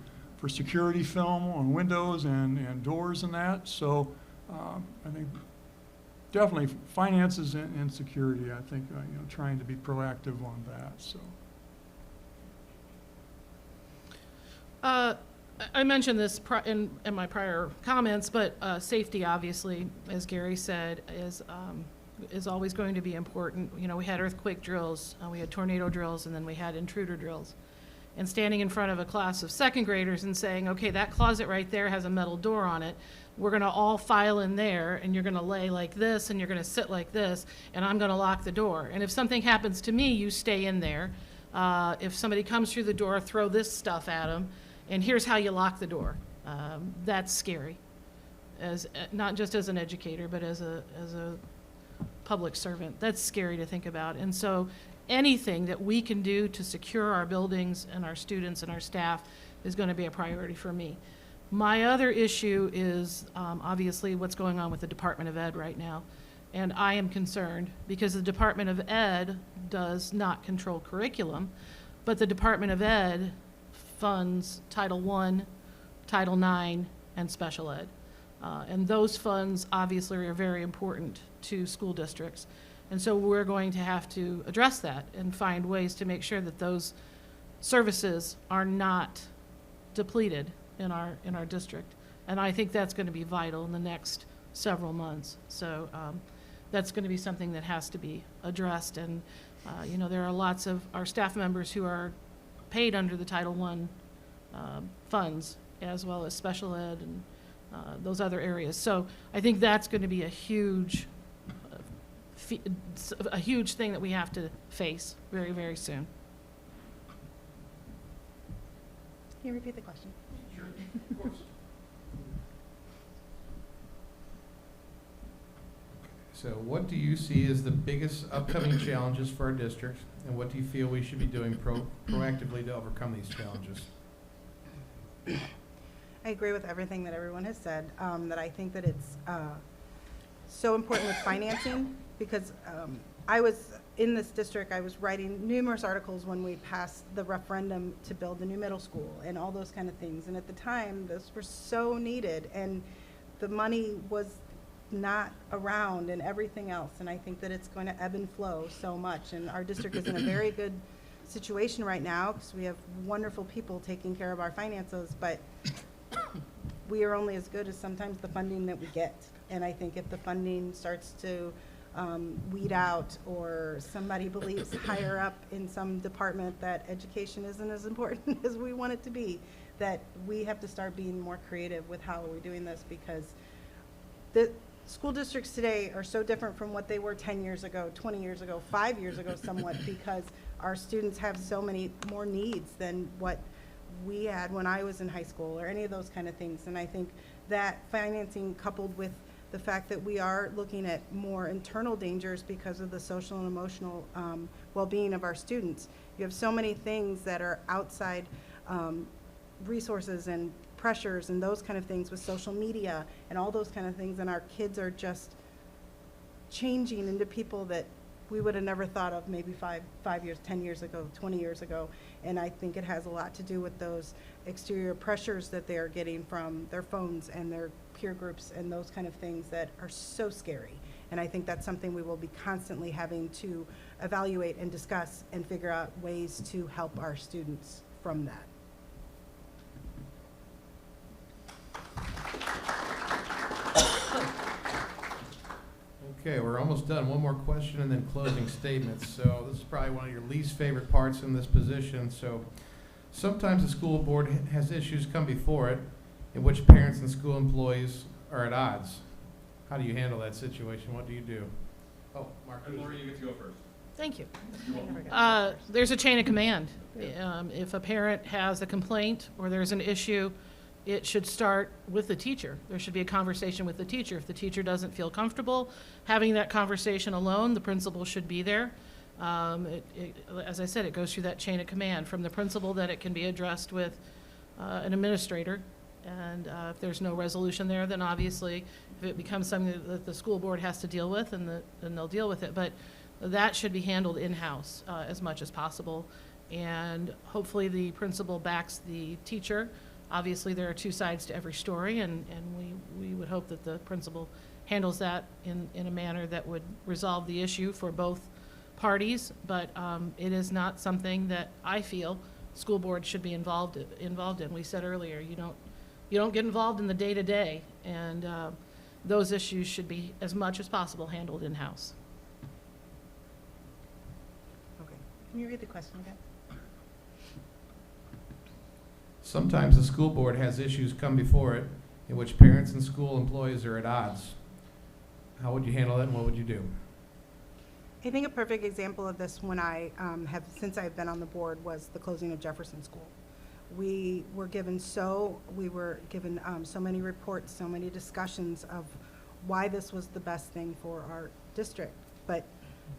Speaker 5: security film on windows and doors and that. So I think definitely finances and security, I think, trying to be proactive on that, so.
Speaker 3: I mentioned this in my prior comments, but safety, obviously, as Gary said, is always going to be important. We had earthquake drills, we had tornado drills, and then we had intruder drills. And standing in front of a class of second graders and saying, okay, that closet right there has a metal door on it. We're going to all file in there, and you're going to lay like this, and you're going to sit like this, and I'm going to lock the door. And if something happens to me, you stay in there. If somebody comes through the door, throw this stuff at them. And here's how you lock the door. That's scary, not just as an educator, but as a public servant. That's scary to think about. And so anything that we can do to secure our buildings and our students and our staff is going to be a priority for me. My other issue is obviously what's going on with the Department of Ed right now. And I am concerned because the Department of Ed does not control curriculum, but the Department of Ed funds Title I, Title IX, and special ed. And those funds obviously are very important to school districts. And so we're going to have to address that and find ways to make sure that those services are not depleted in our district. And I think that's going to be vital in the next several months. So that's going to be something that has to be addressed. And there are lots of our staff members who are paid under the Title I funds, as well as special ed and those other areas. So I think that's going to be a huge thing that we have to face very, very soon.
Speaker 4: Can you repeat the question?
Speaker 1: Sure, of course. So what do you see as the biggest upcoming challenges for our district, and what do you feel we should be doing proactively to overcome these challenges?
Speaker 4: I agree with everything that everyone has said, that I think that it's so important with financing, because I was in this district, I was writing numerous articles when we passed the referendum to build the new middle school and all those kind of things. And at the time, those were so needed, and the money was not around and everything else. And I think that it's going to ebb and flow so much. And our district is in a very good situation right now because we have wonderful people taking care of our finances, but we are only as good as sometimes the funding that we get. And I think if the funding starts to weed out, or somebody believes higher up in some department that education isn't as important as we want it to be, that we have to start being more creative with how we're doing this, because the school districts today are so different from what they were 10 years ago, 20 years ago, 5 years ago somewhat, because our students have so many more needs than what we had when I was in high school or any of those kind of things. And I think that financing, coupled with the fact that we are looking at more internal dangers because of the social and emotional well-being of our students. You have so many things that are outside resources and pressures and those kind of things with social media and all those kind of things, and our kids are just changing into people that we would have never thought of maybe 5 years, 10 years ago, 20 years ago. And I think it has a lot to do with those exterior pressures that they are getting from their phones and their peer groups and those kind of things that are so scary. And I think that's something we will be constantly having to evaluate and discuss and figure out ways to help our students from that.
Speaker 1: Okay, we're almost done. One more question and then closing statements. So this is probably one of your least favorite parts in this position. So sometimes the school board has issues come before it in which parents and school employees are at odds. How do you handle that situation? What do you do? Oh, Mark.
Speaker 6: And Lori, you get to go first.
Speaker 3: Thank you.
Speaker 6: You're welcome.
Speaker 3: There's a chain of command. If a parent has a complaint or there's an issue, it should start with the teacher. There should be a conversation with the teacher. If the teacher doesn't feel comfortable having that conversation alone, the principal should be there. As I said, it goes through that chain of command from the principal, that it can be addressed with an administrator. And if there's no resolution there, then obviously if it becomes something that the school board has to deal with, then they'll deal with it. But that should be handled in-house as much as possible. And hopefully the principal backs the teacher. Obviously, there are two sides to every story, and we would hope that the principal handles that in a manner that would resolve the issue for both parties. But it is not something that I feel school board should be involved in. We said earlier, you don't get involved in the day-to-day, and those issues should be, as much as possible, handled in-house.
Speaker 4: Okay. Can you read the question again?
Speaker 1: Sometimes the school board has issues come before it in which parents and school employees are at odds. How would you handle it, and what would you do?
Speaker 4: I think a perfect example of this when since I've been on the board, was the closing of Jefferson School. We were given so many reports, so many discussions of why this was the best thing for our district. But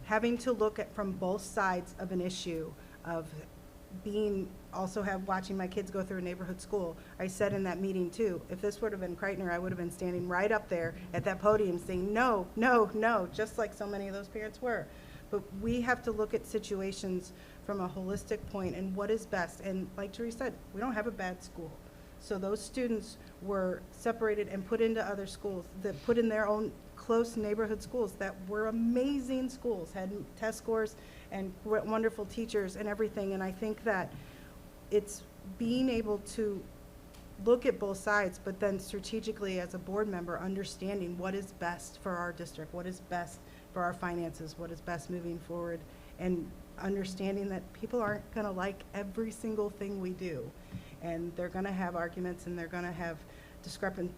Speaker 4: having to look at from both sides of an issue of watching my kids go through a neighborhood school. I said in that meeting too, if this would have been Kreitner, I would have been standing right up there at that podium saying, no, no, no, just like so many of those parents were. But we have to look at situations from a holistic point and what is best. And like Therese said, we don't have a bad school. So those students were separated and put into other schools, that put in their own close neighborhood schools that were amazing schools, had test scores and wonderful teachers and everything. And I think that it's being able to look at both sides, but then strategically as a board member, understanding what is best for our district, what is best for our finances, what is best moving forward, and understanding that people aren't going to like every single thing we do. And they're going to have arguments, and they're going to have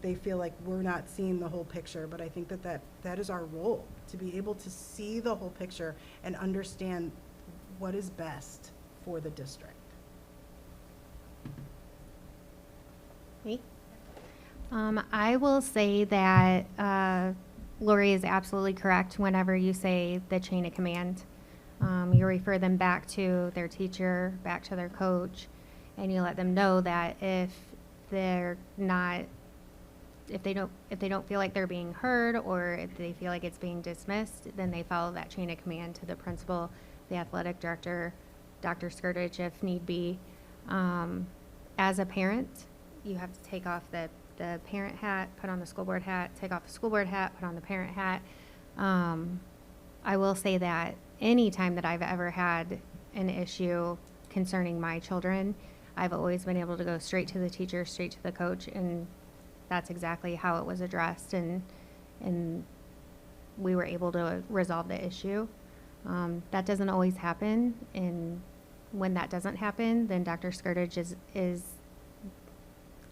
Speaker 4: they feel like we're not seeing the whole picture. But I think that is our role, to be able to see the whole picture and understand what is best for the district.
Speaker 2: Me? I will say that Lori is absolutely correct whenever you say the chain of command. You refer them back to their teacher, back to their coach, and you let them know that if they don't feel like they're being heard, or if they feel like it's being dismissed, then they follow that chain of command to the principal, the athletic director, Dr. Skirtich if need be. As a parent, you have to take off the parent hat, put on the school board hat, take off the school board hat, put on the parent hat. I will say that any time that I've ever had an issue concerning my children, I've always been able to go straight to the teacher, straight to the coach, and that's exactly how it was addressed, and we were able to resolve the issue. That doesn't always happen, and when that doesn't happen, then Dr. Skirtich is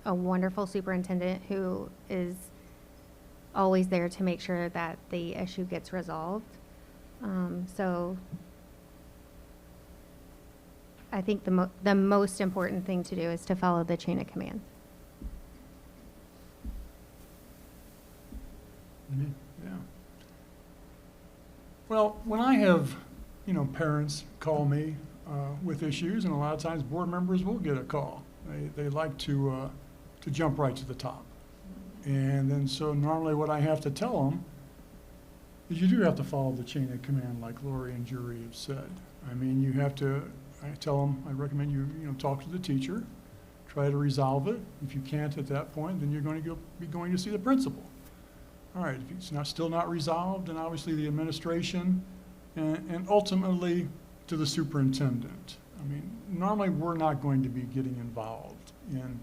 Speaker 2: a wonderful superintendent who is always there to make sure that the issue gets resolved. So I think the most important thing to do is to follow the chain of command.
Speaker 5: Yeah. Well, when I have, parents call me with issues, and a lot of times board members will get a call. They like to to jump right to the top. And then so normally what I have to tell them is you do have to follow the chain of command like Lori and Jury have said. I mean, you have to, I tell them, I recommend you talk to the teacher, try to resolve it. If you can't at that point, then you're going to be going to see the principal. All right, if it's still not resolved, then obviously the administration and ultimately to the superintendent. I mean, normally we're not going to be getting involved in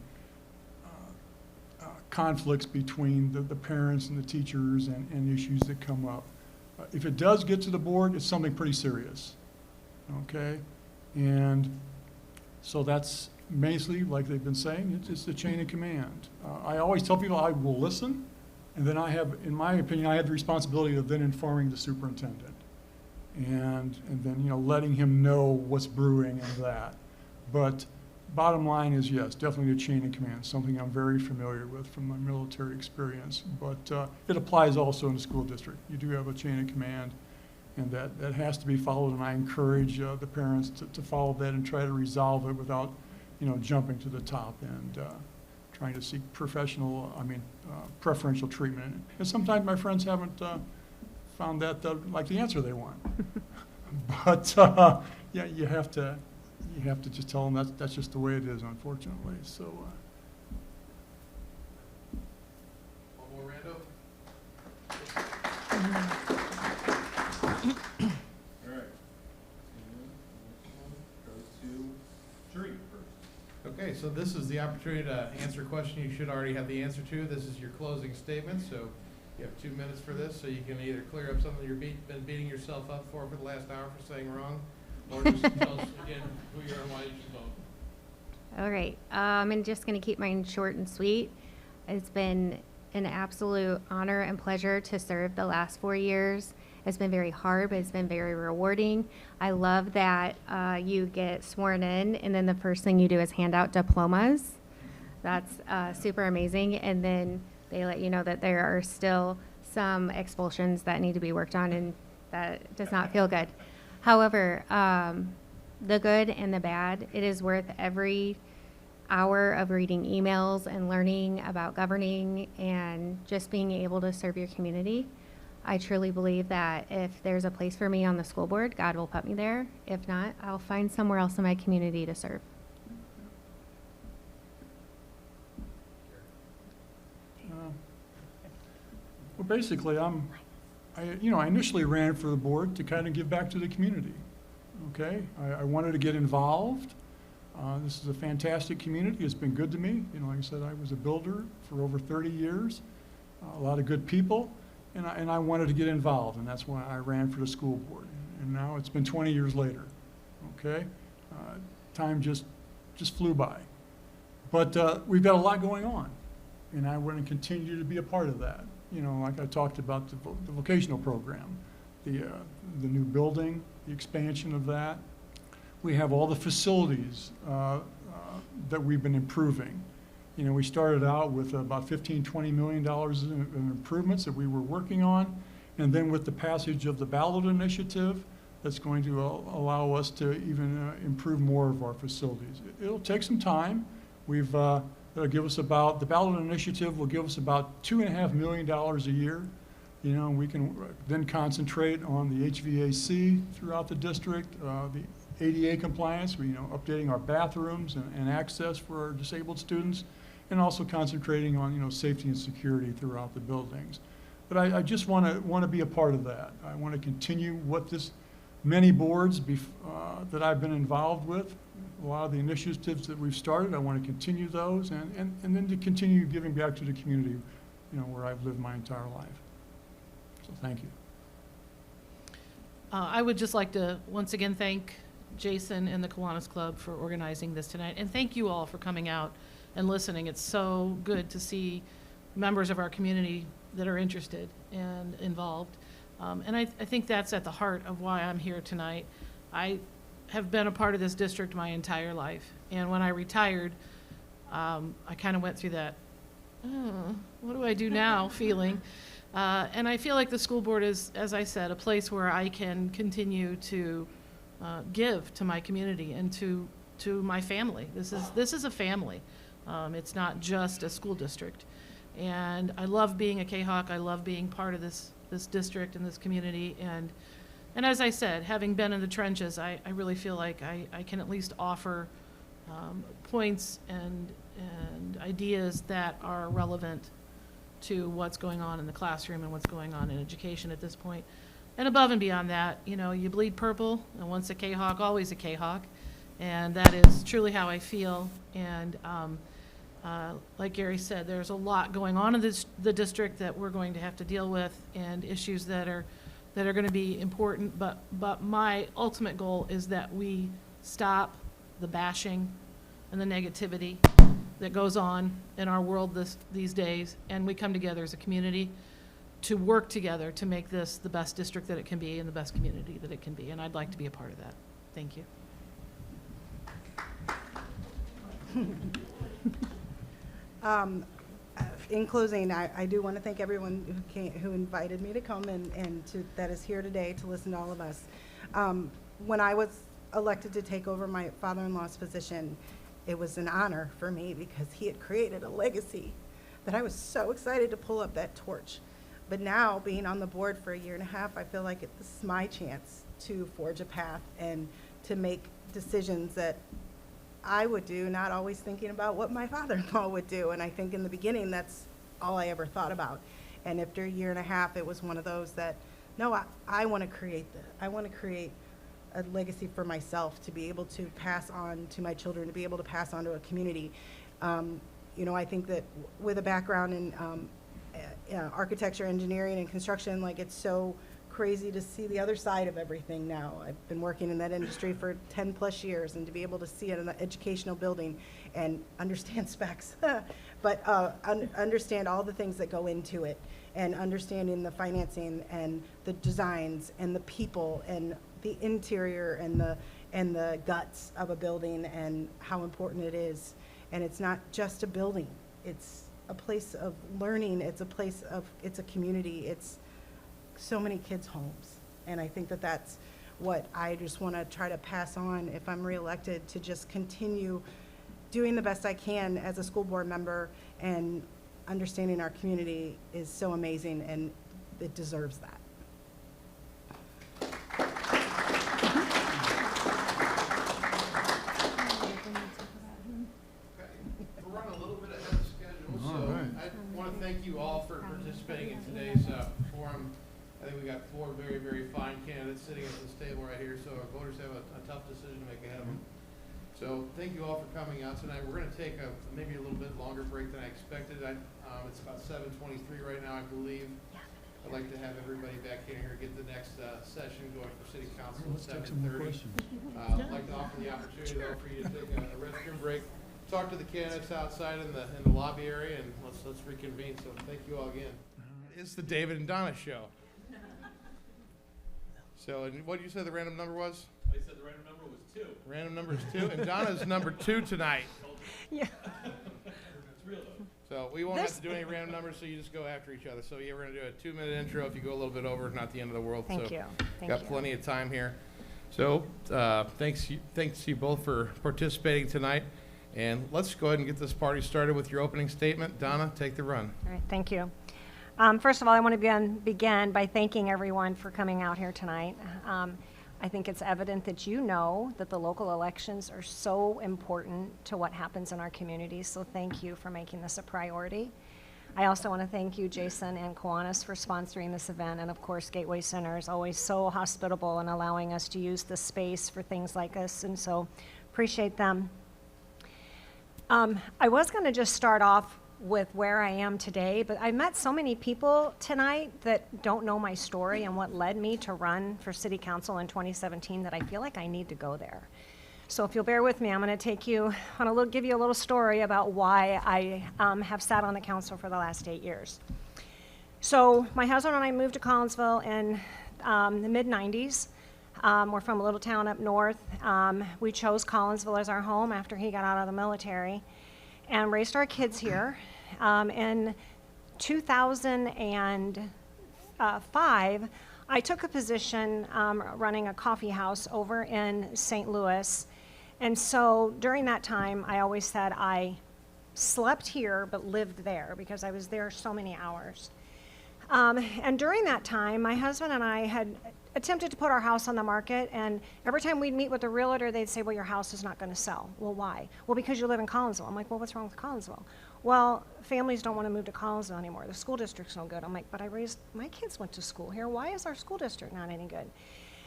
Speaker 5: conflicts between the parents and the teachers and issues that come up. If it does get to the board, it's something pretty serious, okay? And so that's basically, like they've been saying, it's the chain of command. I always tell people I will listen, and then I have, in my opinion, I have the responsibility of then informing the superintendent. And then, letting him know what's brewing and that. But bottom line is, yes, definitely the chain of command, something I'm very familiar with from my military experience. But it applies also in the school district. You do have a chain of command, and that has to be followed, and I encourage the parents to follow that and try to resolve it without, jumping to the top and trying to seek preferential treatment. And sometimes my friends haven't found that like the answer they want. But yeah, you have to just tell them that's just the way it is, unfortunately. So.
Speaker 1: One more rando.
Speaker 6: All right. Goes to Jury first.
Speaker 1: Okay, so this is the opportunity to answer a question you should already have the answer to. This is your closing statement, so you have 2 minutes for this, so you can either clear up something you've been beating yourself up for the last hour for saying wrong, or just tell us again who you are and why you should vote.
Speaker 2: All right, I'm just going to keep mine short and sweet. It's been an absolute honor and pleasure to serve the last 4 years. It's been very hard, but it's been very rewarding. I love that you get sworn in, and then the first thing you do is hand out diplomas. That's super amazing. And then they let you know that there are still some expulsions that need to be worked on, and that does not feel good. However, the good and the bad, it is worth every hour of reading emails and learning about governing and just being able to serve your community. I truly believe that if there's a place for me on the school board, God will put me there. If not, I'll find somewhere else in my community to serve.
Speaker 5: Well, basically, I initially ran for the board to kind of give back to the community, okay? I wanted to get involved. This is a fantastic community. It's been good to me. Like I said, I was a builder for over 30 years, a lot of good people, and I wanted to get involved, and that's why I ran for the school board. And now it's been 20 years later, okay? Time just flew by. But we've got a lot going on, and I want to continue to be a part of that. Like I talked about the vocational program, the new building, the expansion of that. We have all the facilities that we've been improving. We started out with about $15–20 million in improvements that we were working on, and then with the passage of the ballot initiative, that's going to allow us to even improve more of our facilities. It'll take some time. It'll give us the ballot initiative will give us about $2.5 million a year. We can then concentrate on the HVAC throughout the district, the ADA compliance, updating our bathrooms and access for our disabled students, and also concentrating on, safety and security throughout the buildings. But I just want to be a part of that. I want to continue what many boards that I've been involved with, a lot of the initiatives that we've started. I want to continue those and then to continue giving back to the community, where I've lived my entire life. So thank you.
Speaker 3: I would just like to once again thank Jason and the Kiwanis Club for organizing this tonight, and thank you all for coming out and listening. It's so good to see members of our community that are interested and involved. And I think that's at the heart of why I'm here tonight. I have been a part of this district my entire life, and when I retired, I kind of went through that, what do I do now feeling. And I feel like the school board is, as I said, a place where I can continue to give to my community and to my family. This is a family. It's not just a school district. And I love being a K-Hawk. I love being part of this district and this community. And as I said, having been in the trenches, I really feel like I can at least offer points and ideas that are relevant to what's going on in the classroom and what's going on in education at this point. And above and beyond that, you know, you bleed purple, and once a K-Hawk, always a K-Hawk. And that is truly how I feel. And like Gary said, there's a lot going on in the district that we're going to have to deal with, and issues that are going to be important. But my ultimate goal is that we stop the bashing and the negativity that goes on in our world these days, and we come together as a community to work together to make this the best district that it can be and the best community that it can be. And I'd like to be a part of that. Thank you.
Speaker 4: In closing, I do want to thank everyone who invited me to come and that is here today to listen to all of us. When I was elected to take over my father-in-law's position, it was an honor for me because he had created a legacy that I was so excited to pull up that torch. But now, being on the board for a year and a half, I feel like this is my chance to forge a path and to make decisions that I would do, not always thinking about what my father-in-law would do. And I think in the beginning, that's all I ever thought about. And after a year and a half, it was one of those that, no, I want to create I want to create a legacy for myself to be able to pass on to my children, to be able to pass on to a community. You know, I think that with a background in architecture, engineering, and construction, like, it's so crazy to see the other side of everything now. I've been working in that industry for 10 plus years, and to be able to see it in an educational building and understand specs, but understand all the things that go into it, and understanding the financing and the designs and the people and the interior and the guts of a building and how important it is. And it's not just a building. It's a place of learning. It's a community. It's so many kids' homes. And I think that that's what I just want to try to pass on if I'm reelected, to just continue doing the best I can as a school board member, and understanding our community is so amazing and it deserves that.
Speaker 1: We're running a little bit ahead of schedule, so I want to thank you all for participating in today's forum. I think we got 4 very, very fine candidates sitting at this table right here, so our voters have a tough decision to make ahead of them. So thank you all for coming out tonight. We're going to take maybe a little bit longer break than I expected. It's about 7:23 right now, I believe. I'd like to have everybody back in here, get the next session going for City Council at 7:30. I'd like to offer the opportunity, though, for you to take a restroom break, talk to the candidates outside in the lobby area, and let's reconvene. So thank you all again. It's the David and Donna show. So, and what did you say the random number was?
Speaker 6: I said the random number was 2.
Speaker 1: Random number is 2, and Donna's number 2 tonight.
Speaker 7: Yeah.
Speaker 6: It's real though.
Speaker 1: So we won't have to do any random numbers, so you just go after each other. So yeah, we're gonna do a 2-minute intro. If you go a little bit over, not the end of the world.
Speaker 7: Thank
Speaker 1: so
Speaker 7: you.
Speaker 1: Got plenty of time here. So thanks to you both for participating tonight. And let's go ahead and get this party started with your opening statement. Donna, take the run.
Speaker 7: All right, thank you. First of all, I want to begin by thanking everyone for coming out here tonight. I think it's evident that you know that the local elections are so important to what happens in our community, so thank you for making this a priority. I also want to thank you, Jason and Kiwanis, for sponsoring this event, and of course, Gateway Center is always so hospitable and allowing us to use the space for things like this, and so appreciate them. I was going to just start off with where I am today, but I met so many people tonight that don't know my story and what led me to run for City Council in 2017 that I feel like I need to go there. So if you'll bear with me, I'm going to give you a little story about why I have sat on the council for the last 8 years. So my husband and I moved to Collinsville in the mid-90s. We're from a little town up north. We chose Collinsville as our home after he got out of the military, and raised our kids here. In 2005, I took a position running a coffee house over in St. Louis. And so during that time, I always said I slept here but lived there because I was there so many hours. And during that time, my husband and I had attempted to put our house on the market, and every time we'd meet with a realtor, they'd say, well, your house is not going to sell. Well, why? Well, because you live in Collinsville. I'm like, well, what's wrong with Collinsville? Well, families don't want to move to Collinsville anymore. The school district's no good. I'm like, but my kids went to school here. Why is our school district not any good?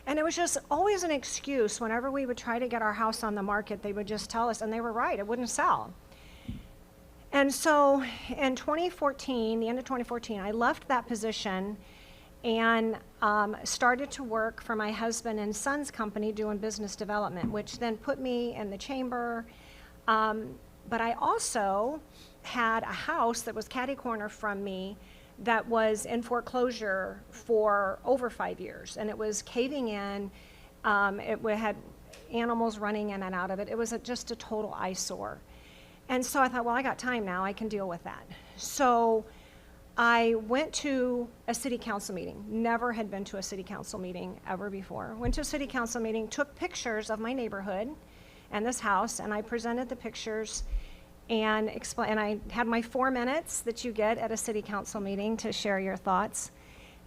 Speaker 7: And it was just always an excuse. Whenever we would try to get our house on the market, they would just tell us, and they were right, it wouldn't sell. And so in 2014, the end of 2014, I left that position and started to work for my husband and son's company doing business development, which then put me in the chamber. But I also had a house that was catty corner from me that was in foreclosure for over 5 years, and it was caving in. It had animals running in and out of it. It was just a total eyesore. And so I thought, well, I got time now. I can deal with that. So I went to a city council meeting. Never had been to a city council meeting ever before. Went to a city council meeting, took pictures of my neighborhood and this house, and I presented the pictures and I had my 4 minutes that you get at a city council meeting to share your thoughts.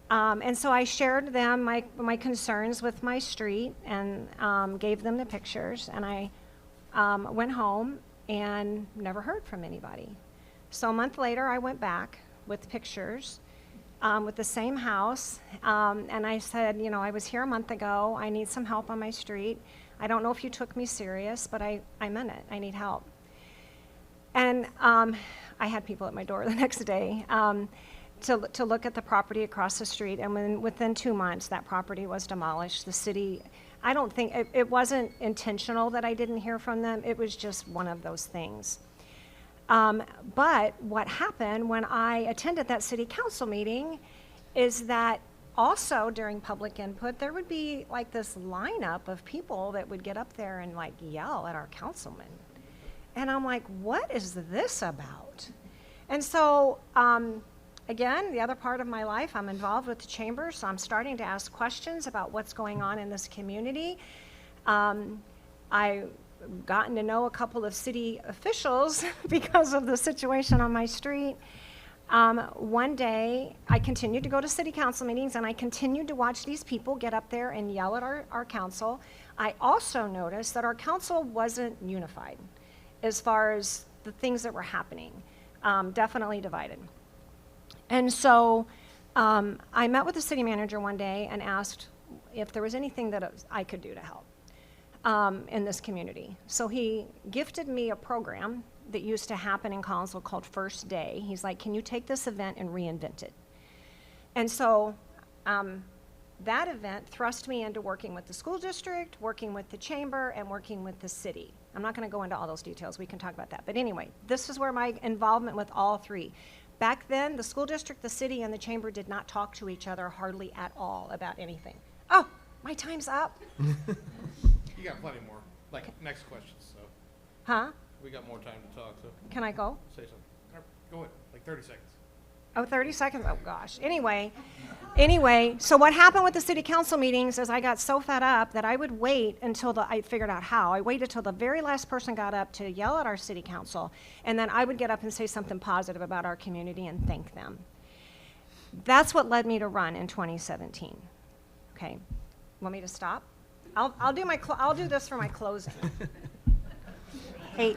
Speaker 7: And so I shared them, my concerns with my street, and gave them the pictures, and I went home and never heard from anybody. So a month later, I went back with pictures with the same house, and I said, you know, I was here a month ago. I need some help on my street. I don't know if you took me serious, but I meant it. I need help. And I had people at my door the next day to look at the property across the street, and within 2 months, that property was demolished. The city, I don't think, it wasn't intentional that I didn't hear from them. It was just one of those things. But what happened when I attended that city council meeting is that also during public input, there would be like this lineup of people that would get up there and like yell at our councilman. And I'm like, what is this about? And so, again, the other part of my life, I'm involved with the chamber, so I'm starting to ask questions about what's going on in this community. I've gotten to know a couple of city officials because of the situation on my street. One day, I continued to go to city council meetings, and I continued to watch these people get up there and yell at our council. I also noticed that our council wasn't unified as far as the things that were happening, definitely divided. And so I met with the city manager one day and asked if there was anything that I could do to help in this community. So he gifted me a program that used to happen in Collinsville called First Day. He's like, can you take this event and reinvent it? And so that event thrust me into working with the school district, working with the chamber, and working with the city. I'm not going to go into all those details. We can talk about that. But anyway, this is where my involvement with all three. Back then, the school district, the city, and the chamber did not talk to each other hardly at all about anything. Oh, my time's up.
Speaker 1: You got plenty more. Like, next question, so.
Speaker 7: Huh?
Speaker 1: We got more time to talk, so
Speaker 7: Can I go?
Speaker 1: say something. Go ahead, like 30 seconds.
Speaker 7: Oh, 30 seconds? Oh, gosh. Anyway, so what happened with the city council meetings is I got so fed up that I would wait until I figured out how. I waited till the very last person got up to yell at our city council, and then I would get up and say something positive about our community and thank them. That's what led me to run in 2017. Okay. Want me to stop? I'll do this for my closing. Hey,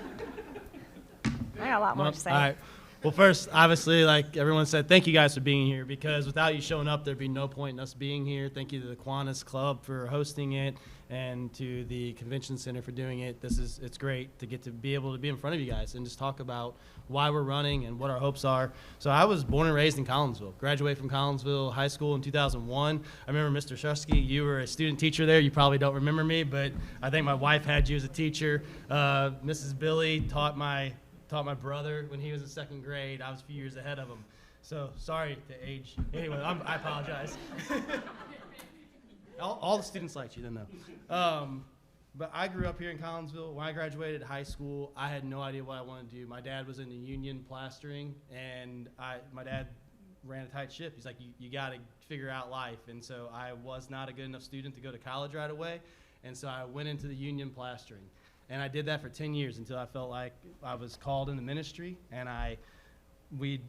Speaker 7: I got a lot more to say.
Speaker 8: All right. Well, first, obviously, like everyone said, thank you guys for being here, because without you showing up, there'd be no point in us being here. Thank you to the Kiwanis Club for hosting it, and to the Convention Center for doing it. It's great to get to be able to be in front of you guys and just talk about why we're running and what our hopes are. So I was born and raised in Collinsville, graduated from Collinsville High School in 2001. I remember Mr. Shusky, you were a student teacher there. You probably don't remember me, but I think my wife had you as a teacher. Mrs. Billy taught my brother when he was in second grade. I was a few years ahead of him. So sorry to age. Anyway, I apologize. all the students liked you, didn't know. But I grew up here in Collinsville. When I graduated high school, I had no idea what I wanted to do. My dad was in the union plastering, and my dad ran a tight ship. He's like, you got to figure out life. And so I was not a good enough student to go to college right away. And so I went into the union plastering. And I did that for 10 years until I felt like I was called into ministry. And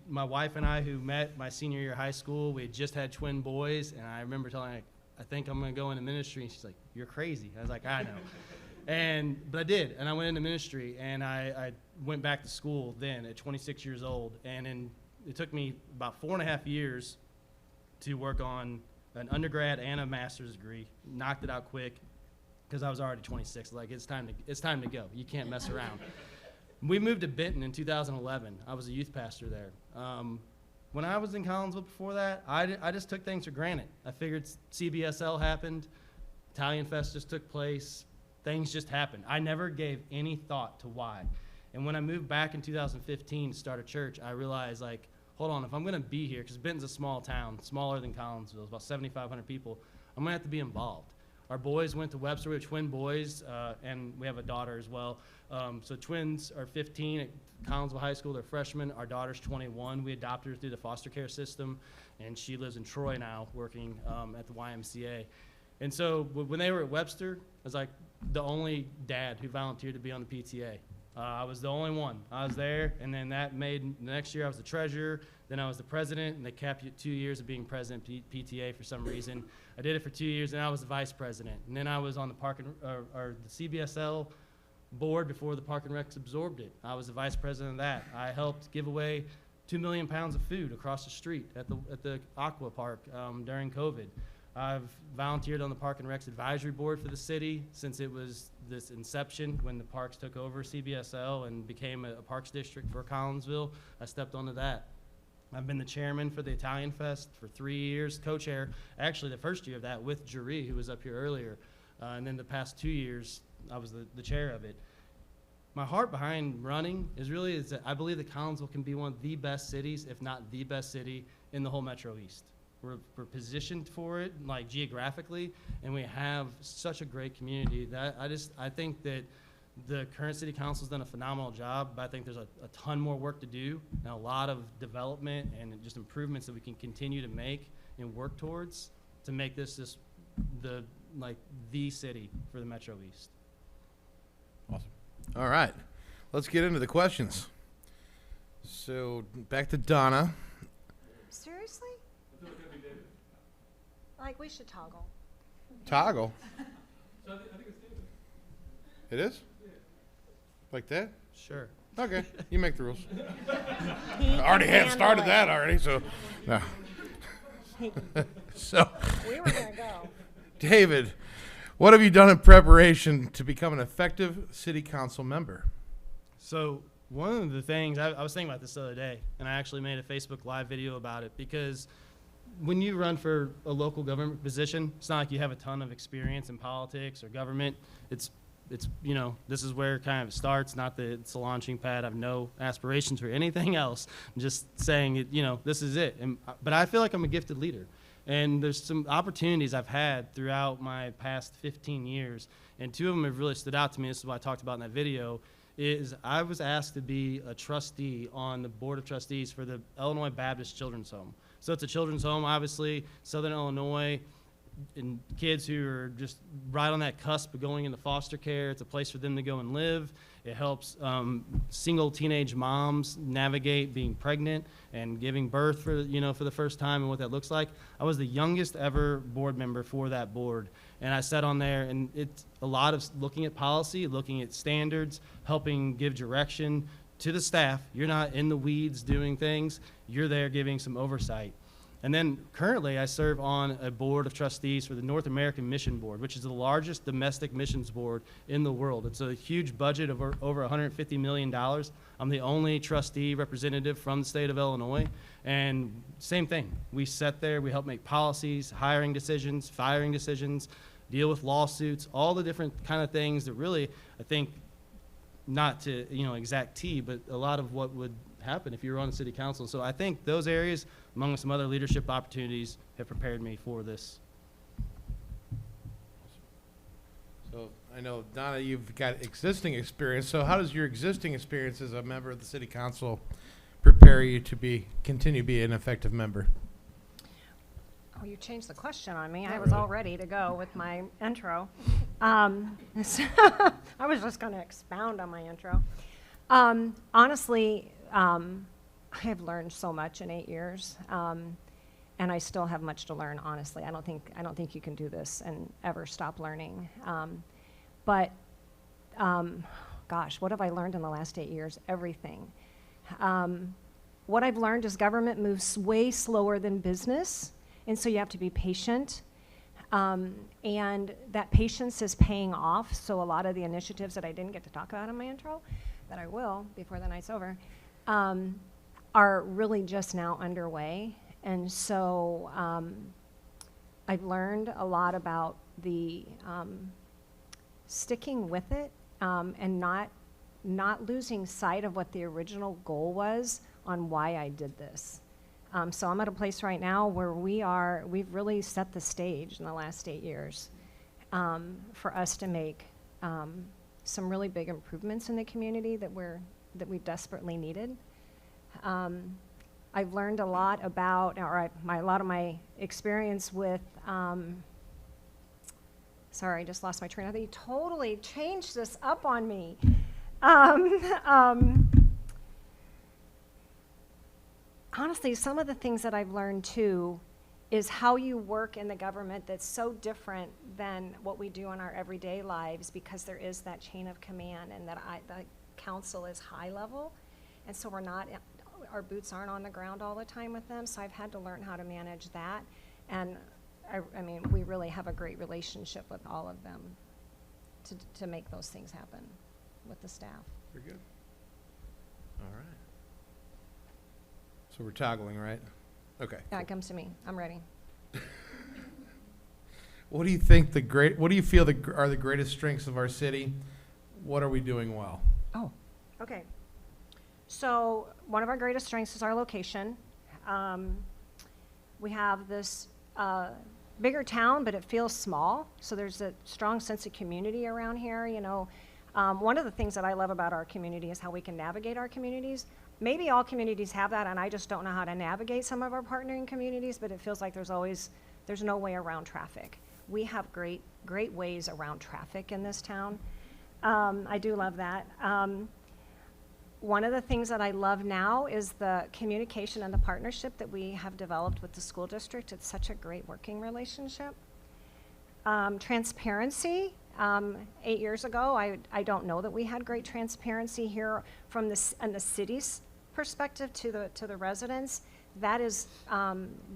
Speaker 8: my wife and I, who met my senior year of high school, we had just had twin boys. And I remember telling her, I think I'm going to go into ministry. And she's like, you're crazy. I was like, I know. But I did. And I went into ministry. And I went back to school then at 26 years old. And it took me about 4.5 years to work on an undergrad and a master's degree. Knocked it out quick because I was already 26. Like, it's time to go. You can't mess around. We moved to Benton in 2011. I was a youth pastor there. When I was in Collinsville before that, I just took things for granted. I figured CBSL happened, Italian Fest just took place, things just happened. I never gave any thought to why. And when I moved back in 2015 to start a church, I realized, like, hold on, if I'm going to be here, because Benton's a small town, smaller than Collinsville, it's about 7,500 people, I'm going to have to be involved. Our boys went to Webster. We have twin boys, and we have a daughter as well. So twins are 15 at Collinsville High School. They're freshmen. Our daughter's 21. We adopted her through the foster care system, and she lives in Troy now, working at the YMCA. And so when they were at Webster, I was like the only dad who volunteered to be on the PTA. I was the only one. I was there, and then that made the next year I was the treasurer, then I was the president, and they capped you at 2 years of being president PTA for some reason. I did it for 2 years, and I was the vice president. And then I was on the the CBSL board before the Park and Rec absorbed it. I was the vice president of that. I helped give away 2 million pounds of food across the street at the Aqua Park during COVID. I've volunteered on the Park and Rec's advisory board for the city since it was this inception when the parks took over CBSL and became a parks district for Collinsville. I stepped onto that. I've been the chairman for the Italian Fest for 3 years, co-chair, actually the first year of that with Jeree, who was up here earlier. And then the past 2 years, I was the chair of it. My heart behind running is that I believe that Collinsville can be one of the best cities, if not the best city, in the whole Metro East. We're positioned for it, like geographically, and we have such a great community that I think that the current city council's done a phenomenal job, but I think there's a ton more work to do and a lot of development and just improvements that we can continue to make and work towards to make this the city for the Metro East.
Speaker 1: Awesome. All right, let's get into the questions. So back to Donna.
Speaker 7: Seriously? Like, we should toggle.
Speaker 1: Toggle.
Speaker 6: So I think it's David.
Speaker 1: It is?
Speaker 6: Yeah.
Speaker 1: Like that?
Speaker 8: Sure.
Speaker 1: Okay, you make the rules.
Speaker 7: He
Speaker 1: I already
Speaker 7: can
Speaker 1: had
Speaker 7: handle
Speaker 1: started
Speaker 7: it.
Speaker 1: that already, so. No. So,
Speaker 7: We were gonna go.
Speaker 1: David, what have you done in preparation to become an effective city council member?
Speaker 8: So one of the things, I was thinking about this the other day, and I actually made a Facebook Live video about it, because when you run for a local government position, it's not like you have a ton of experience in politics or government. It's this is where kind of it starts, not that it's a launching pad. I have no aspirations for anything else. I'm just saying, this is it. But I feel like I'm a gifted leader. And there's some opportunities I've had throughout my past 15 years, and two of them have really stood out to me. This is what I talked about in that video, is I was asked to be a trustee on the board of trustees for the Illinois Baptist Children's Home. So it's a children's home, obviously, Southern Illinois, and kids who are just right on that cusp of going into foster care. It's a place for them to go and live. It helps single teenage moms navigate being pregnant and giving birth for the first time and what that looks like. I was the youngest ever board member for that board, and I sat on there, and it's a lot of looking at policy, looking at standards, helping give direction to the staff. You're not in the weeds doing things. You're there giving some oversight. And then currently I serve on a board of trustees for the North American Mission Board, which is the largest domestic missions board in the world. It's a huge budget of over $150 million. I'm the only trustee representative from the state of Illinois. And same thing, we sit there, we help make policies, hiring decisions, firing decisions, deal with lawsuits, all the different kind of things that really, I think, not to exact T, but a lot of what would happen if you were on the city council. So I think those areas, among some other leadership opportunities, have prepared me for this.
Speaker 1: So I know, Donna, you've got existing experience. So how does your existing experience as a member of the city council prepare you to continue to be an effective member?
Speaker 7: Oh, you changed the question on me. I
Speaker 1: Not
Speaker 7: was
Speaker 1: really.
Speaker 7: all ready to go with my intro. So I was just going to expound on my intro. Honestly, I have learned so much in 8 years, and I still have much to learn. Honestly, I don't think you can do this and ever stop learning. But gosh, what have I learned in the last 8 years? Everything. What I've learned is government moves way slower than business, and so you have to be patient. And that patience is paying off. So a lot of the initiatives that I didn't get to talk about in my intro, that I will before the night's over, are really just now underway. And so I've learned a lot about the sticking with it and not losing sight of what the original goal was on why I did this. So I'm at a place right now where we've really set the stage in the last 8 years for us to make some really big improvements in the community that we desperately needed. I've learned a lot about, a lot of my experience with, sorry, I just lost my train of thought. You totally changed this up on me. Honestly, some of the things that I've learned too is how you work in the government that's so different than what we do in our everyday lives, because there is that chain of command, and that the council is high level, and so our boots aren't on the ground all the time with them. So I've had to learn how to manage that, and I mean, we really have a great relationship with all of them to make those things happen with the staff.
Speaker 1: Very good. All right. So we're toggling, right? Okay.
Speaker 7: Yeah, it comes to me. I'm ready.
Speaker 1: What do you feel are the greatest strengths of our city? What are we doing well?
Speaker 7: Oh, okay. So one of our greatest strengths is our location. We have this bigger town, but it feels small. So there's a strong sense of community around here. You know, one of the things that I love about our community is how we can navigate our communities. Maybe all communities have that, and I just don't know how to navigate some of our partnering communities, but it feels like there's no way around traffic. We have great ways around traffic in this town. I do love that. One of the things that I love now is the communication and the partnership that we have developed with the school district. It's such a great working relationship. Transparency. 8 years ago, I don't know that we had great transparency here from the city's perspective to the residents. That is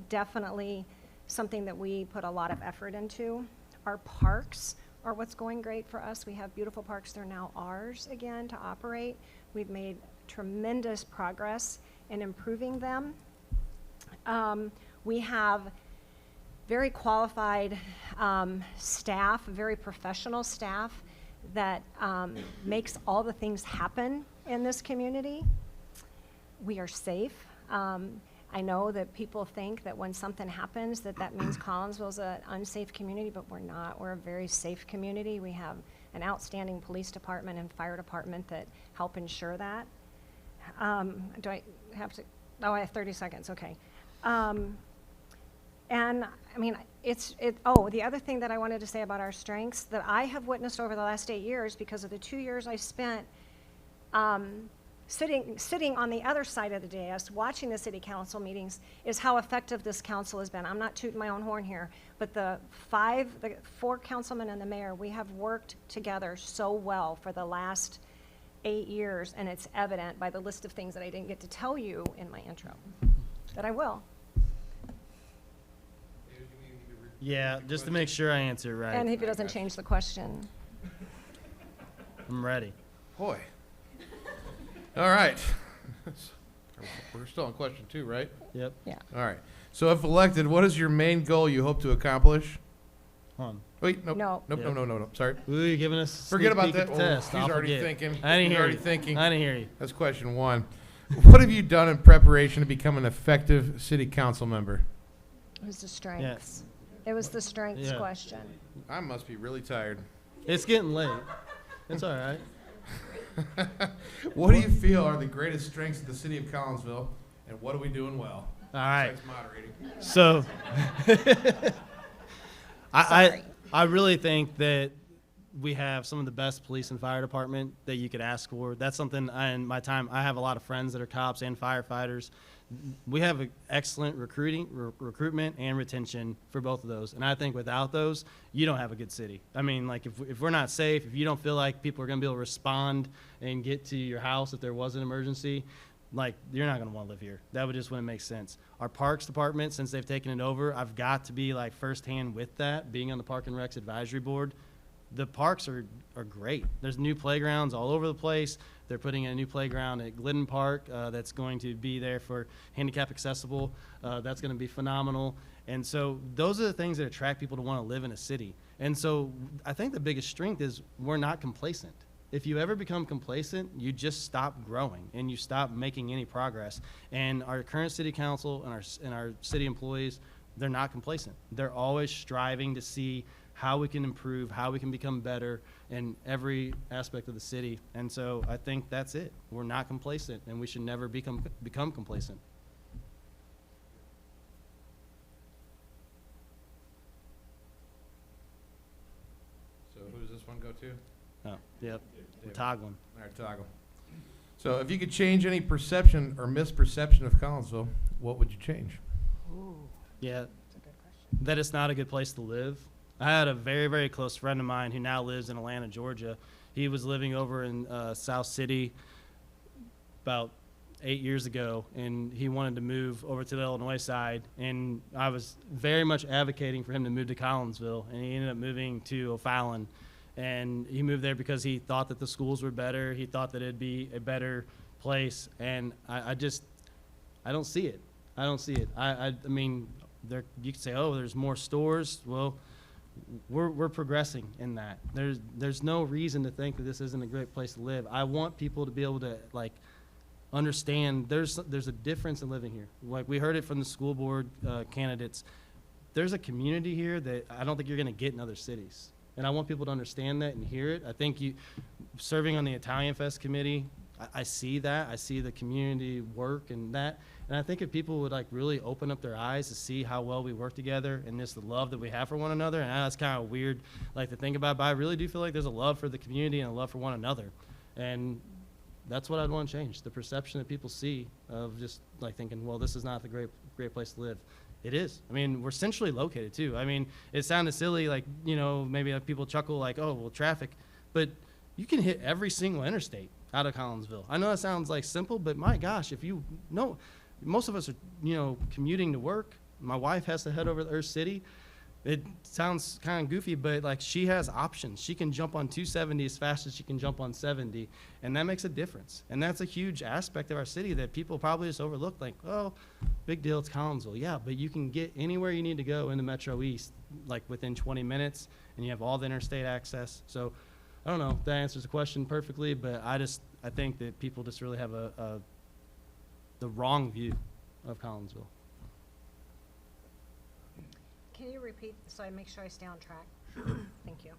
Speaker 7: definitely something that we put a lot of effort into. Our parks are what's going great for us. We have beautiful parks. They're now ours again to operate. We've made tremendous progress in improving them. We have very qualified staff, very professional staff that makes all the things happen in this community. We are safe. I know that people think that when something happens that means Collinsville's an unsafe community, but we're not. We're a very safe community. We have an outstanding police department and fire department that help ensure that. Do I have to? Oh, I have 30 seconds, okay. And I mean, the other thing that I wanted to say about our strengths that I have witnessed over the last 8 years, because of the 2 years I spent sitting on the other side of the dais, watching the city council meetings, is how effective this council has been. I'm not tooting my own horn here, but the 4 councilmen and the mayor, we have worked together so well for the last 8 years, and it's evident by the list of things that I didn't get to tell you in my intro, that I will.
Speaker 8: Yeah, just to make sure I answer right.
Speaker 7: And if he doesn't change the question.
Speaker 8: I'm ready.
Speaker 1: Boy. All right. We're still on question 2, right?
Speaker 8: Yep.
Speaker 7: Yeah.
Speaker 1: All right. So if elected, what is your main goal you hope to accomplish?
Speaker 8: Hold on.
Speaker 1: Wait, nope.
Speaker 7: No.
Speaker 1: Nope,
Speaker 8: Yep.
Speaker 1: no. Sorry.
Speaker 8: Ooh, you're giving us a
Speaker 1: Forget
Speaker 8: sneak
Speaker 1: about
Speaker 8: peek
Speaker 1: that.
Speaker 8: at the
Speaker 1: Oh,
Speaker 8: test.
Speaker 1: he's
Speaker 8: I'll
Speaker 1: already
Speaker 8: forget.
Speaker 1: thinking.
Speaker 8: I didn't
Speaker 1: He's
Speaker 8: hear
Speaker 1: already
Speaker 8: you.
Speaker 1: thinking.
Speaker 8: I didn't hear you.
Speaker 1: That's question 1. What have you done in preparation to become an effective city council member?
Speaker 7: It was the strengths. It was the strengths
Speaker 8: Yeah.
Speaker 7: question.
Speaker 1: I must be really tired.
Speaker 8: It's getting late. It's all right.
Speaker 1: What do you feel are the greatest strengths of the city of Collinsville, and what are we doing well?
Speaker 8: All right.
Speaker 1: Besides moderating.
Speaker 8: So, I really think that we have some of the best police and fire department that you could ask for. That's something in my time, I have a lot of friends that are cops and firefighters. We have an excellent recruitment and retention for both of those. And I think without those, you don't have a good city. I mean, like if we're not safe, if you don't feel like people are going to be able to respond and get to your house if there was an emergency, like you're not going to want to live here. That would just wouldn't make sense. Our parks department, since they've taken it over, I've got to be like firsthand with that, being on the Park and Recs advisory board. The parks are great. There's new playgrounds all over the place. They're putting in a new playground at Glidden Park that's going to be there for handicap accessible. That's going to be phenomenal. And so those are the things that attract people to want to live in a city. And so I think the biggest strength is we're not complacent. If you ever become complacent, you just stop growing and you stop making any progress. And our current city council and our city employees, they're not complacent. They're always striving to see how we can improve, how we can become better in every aspect of the city. And so I think that's it. We're not complacent, and we should never become complacent.
Speaker 1: So who does this one go to?
Speaker 8: Oh, yep. We're toggling.
Speaker 1: All right, toggle. So if you could change any perception or misperception of Collinsville, what would you change?
Speaker 8: Yeah. That it's not a good place to live. I had a very, very close friend of mine who now lives in Atlanta, Georgia. He was living over in South City about 8 years ago, and he wanted to move over to the Illinois side. And I was very much advocating for him to move to Collinsville, and he ended up moving to O'Fallon. And he moved there because he thought that the schools were better. He thought that it'd be a better place. And I don't see it. I don't see it. I mean, you could say, oh, there's more stores. Well, we're progressing in that. There's no reason to think that this isn't a great place to live. I want people to be able to like understand there's a difference in living here. Like we heard it from the school board candidates. There's a community here that I don't think you're going to get in other cities. And I want people to understand that and hear it. I think serving on the Italian Fest committee, I see that. I see the community work and that. And I think if people would like really open up their eyes to see how well we work together and just the love that we have for one another, and that's kind of weird like to think about, but I really do feel like there's a love for the community and a love for one another. And that's what I'd want to change, the perception that people see of just like thinking, well, this is not the great place to live. It is. I mean, we're centrally located too. I mean, it sounded silly, like, you know, maybe people chuckle like, oh, well, traffic, but you can hit every single interstate out of Collinsville. I know that sounds like simple, but my gosh, if you know, most of us are, you know, commuting to work. My wife has to head over to her city. It sounds kind of goofy, but like she has options. She can jump on 270 as fast as she can jump on 70, and that makes a difference. And that's a huge aspect of our city that people probably just overlook. Like, oh, big deal, it's Collinsville. Yeah, but you can get anywhere you need to go in the Metro East, like within 20 minutes, and you have all the interstate access. So I don't know if that answers the question perfectly, but I think that people just really have the wrong view of Collinsville.
Speaker 7: Can you repeat so I make sure I stay on track? Thank you.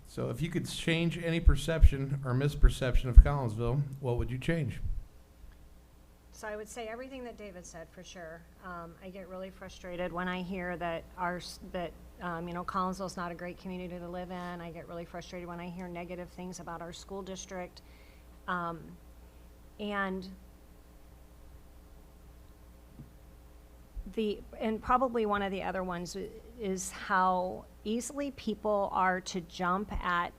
Speaker 1: So if you could change any perception or misperception of Collinsville, what would you change?
Speaker 7: So I would say everything that David said for sure. I get really frustrated when I hear that you know, Collinsville's not a great community to live in. I get really frustrated when I hear negative things about our school district. And probably one of the other ones is how easily people are to jump at,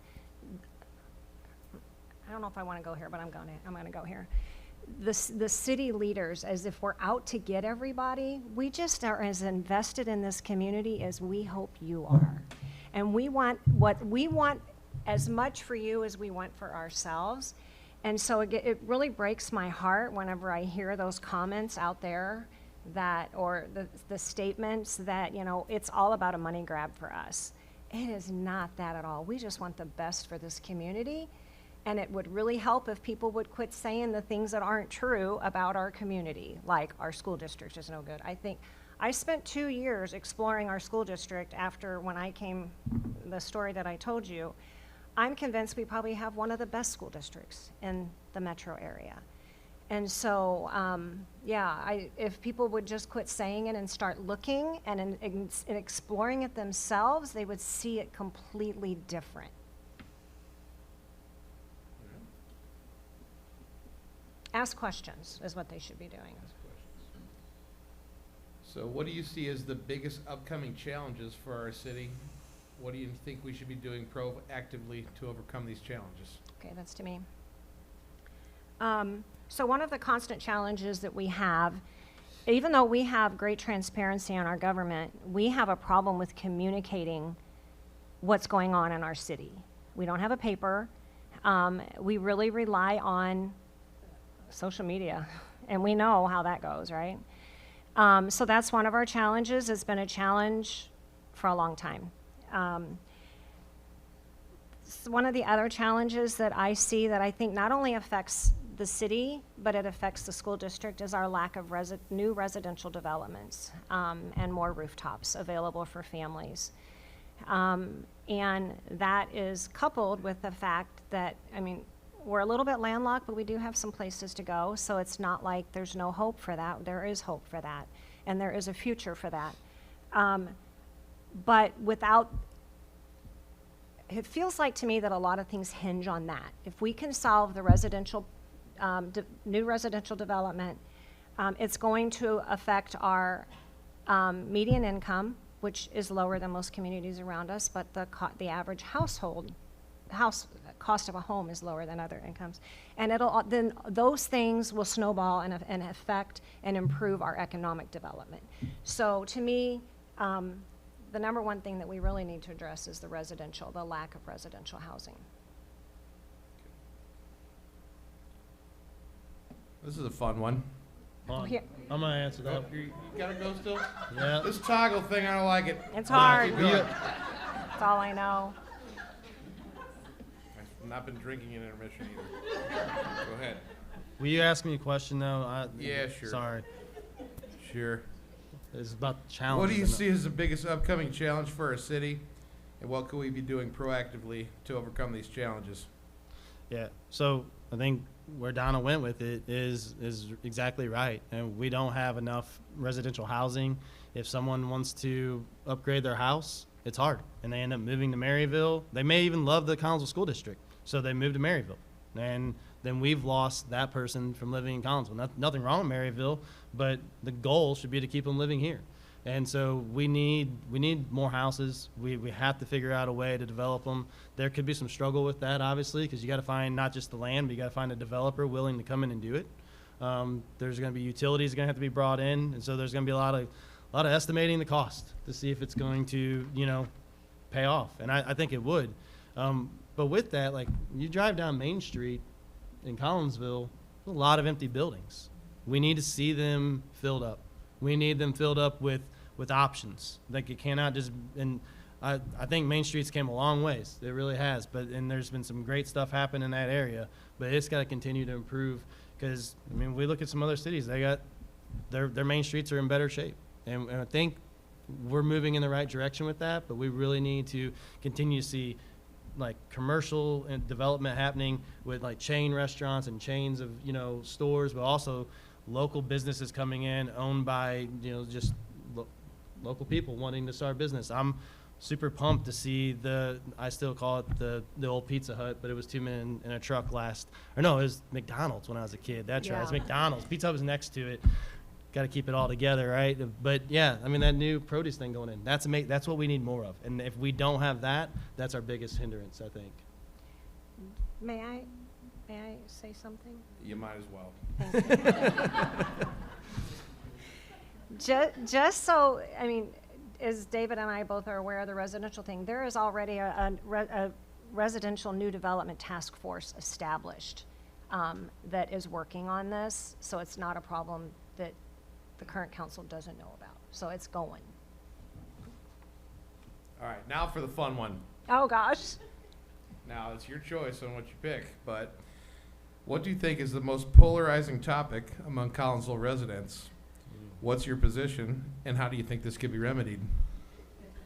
Speaker 7: I don't know if I want to go here, but I'm going to go here. The city leaders, as if we're out to get everybody. We just are as invested in this community as we hope you are. And we want as much for you as we want for ourselves. And so it really breaks my heart whenever I hear those comments out there or the statements that, you know, it's all about a money grab for us. It is not that at all. We just want the best for this community. And it would really help if people would quit saying the things that aren't true about our community, like our school district is no good. I think I spent 2 years exploring our school district after when I came, the story that I told you. I'm convinced we probably have one of the best school districts in the metro area. And so, if people would just quit saying it and start looking and exploring it themselves, they would see it completely different. Ask questions is what they should be doing.
Speaker 1: So what do you see as the biggest upcoming challenges for our city? What do you think we should be doing proactively to overcome these challenges?
Speaker 7: Okay, that's to me. So one of the constant challenges that we have, even though we have great transparency in our government, we have a problem with communicating what's going on in our city. We don't have a paper. We really rely on social media, and we know how that goes, right? So that's one of our challenges. It's been a challenge for a long time. One of the other challenges that I see that I think not only affects the city, but it affects the school district is our lack of new residential developments and more rooftops available for families. And that is coupled with the fact that, we're a little bit landlocked, but we do have some places to go, so it's not like there's no hope for that. There is hope for that, and there is a future for that. But it feels like to me that a lot of things hinge on that. If we can solve the new residential development, it's going to affect our median income, which is lower than most communities around us, but the average house cost of a home is lower than other incomes. And then those things will snowball and affect and improve our economic development. So to me, the number one thing that we really need to address is the lack of residential housing.
Speaker 1: This is a fun one.
Speaker 8: Hold on.
Speaker 7: Here.
Speaker 8: I'm gonna answer that.
Speaker 1: You gotta go still?
Speaker 8: Yeah.
Speaker 1: This toggle thing, I don't like it.
Speaker 7: It's hard.
Speaker 1: Keep going.
Speaker 7: That's all I know.
Speaker 1: I've not been drinking in intermission either. Go ahead.
Speaker 8: Will you ask me a question though?
Speaker 1: Yeah, sure.
Speaker 8: Sorry.
Speaker 1: Sure.
Speaker 8: It's about the challenge.
Speaker 1: What do you see as the biggest upcoming challenge for our city? And what could we be doing proactively to overcome these challenges?
Speaker 8: Yeah. So I think where Donna went with it is exactly right. And we don't have enough residential housing. If someone wants to upgrade their house, it's hard. And they end up moving to Maryville. They may even love the Collinsville School District, so they move to Maryville. And then we've lost that person from living in Collinsville. Nothing wrong with Maryville, but the goal should be to keep them living here. And so we need more houses. We have to figure out a way to develop them. There could be some struggle with that, obviously, because you got to find not just the land, but you got to find a developer willing to come in and do it. There's going to be utilities going to have to be brought in, and so there's going to be a lot of estimating the cost to see if it's going to pay off. And I think it would. But with that, like you drive down Main Street in Collinsville, there's a lot of empty buildings. We need to see them filled up. We need them filled up with options. Like it cannot just, and I think Main Street's came a long ways. It really has. And there's been some great stuff happen in that area, but it's got to continue to improve because, we look at some other cities, they got, their main streets are in better shape. And I think we're moving in the right direction with that, but we really need to continue to see like commercial and development happening with like chain restaurants and chains of, stores, but also local businesses coming in owned by, just local people wanting to start business. I'm super pumped to see I still call it the old Pizza Hut, but it was 2 men in a truck it was McDonald's when I was a kid. That's right, it's McDonald's. Pizza Hut was next to it. Got to keep it all together, right? But yeah, that new produce thing going in, that's what we need more of. And if we don't have that, that's our biggest hindrance, I think.
Speaker 7: May I say something?
Speaker 1: You might as well.
Speaker 7: Just so, as David and I both are aware of the residential thing, there is already a residential new development task force established that is working on this. So it's not a problem that the current council doesn't know about. So it's going.
Speaker 1: All right, now for the fun one.
Speaker 7: Oh, gosh.
Speaker 1: Now, it's your choice on what you pick, but what do you think is the most polarizing topic among Collinsville residents? What's your position, and how do you think this could be remedied?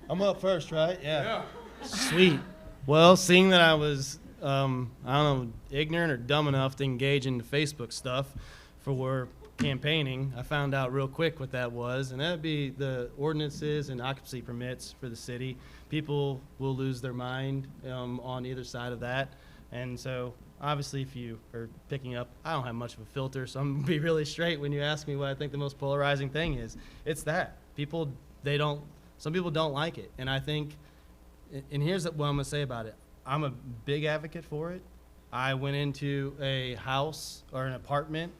Speaker 8: I'm up first, right? Yeah. Sweet. Well, seeing that I was, ignorant or dumb enough to engage in the Facebook stuff for campaigning, I found out real quick what that was, and that would be the ordinances and occupancy permits for the city. People will lose their mind on either side of that, and so obviously if you are picking up, I don't have much of a filter, so I'm going to be really straight when you ask me what I think the most polarizing thing is. It's that. Some people don't like it, and I think, and here's what I'm going to say about it. I'm a big advocate for it. I went into a house or an apartment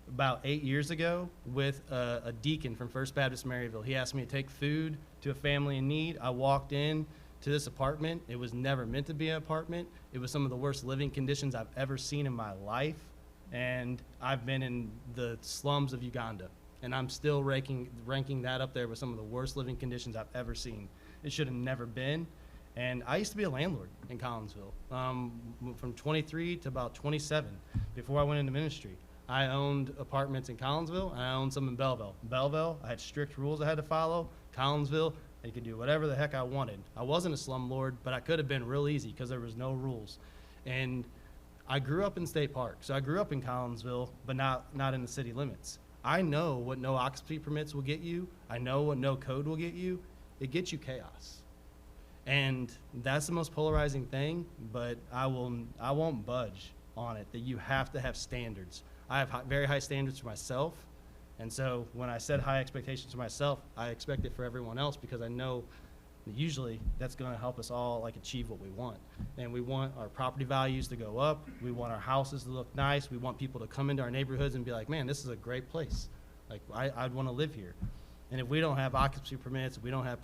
Speaker 8: about 8 years ago with a deacon from First Baptist Maryville. He asked me to take food to a family in need. I walked in to this apartment. It was never meant to be an apartment. It was some of the worst living conditions I've ever seen in my life. And I've been in the slums of Uganda, and I'm still ranking that up there with some of the worst living conditions I've ever seen. It should have never been. And I used to be a landlord in Collinsville from 23 to about 27 before I went into ministry. I owned apartments in Collinsville, and I owned some in Belleville. Belleville, I had strict rules I had to follow. Collinsville, I could do whatever the heck I wanted. I wasn't a slumlord, but I could have been real easy because there was no rules. And I grew up in State Park, so I grew up in Collinsville, but not in the city limits. I know what no occupancy permits will get you. I know what no code will get you. It gets you chaos. And that's the most polarizing thing, but I won't budge on it, that you have to have standards. I have very high standards for myself, and so when I set high expectations for myself, I expect it for everyone else because I know that usually that's going to help us all achieve what we want. And we want our property values to go up. We want our houses to look nice. We want people to come into our neighborhoods and be like, man, this is a great place. Like I'd want to live here. And if we don't have occupancy permits, if we don't have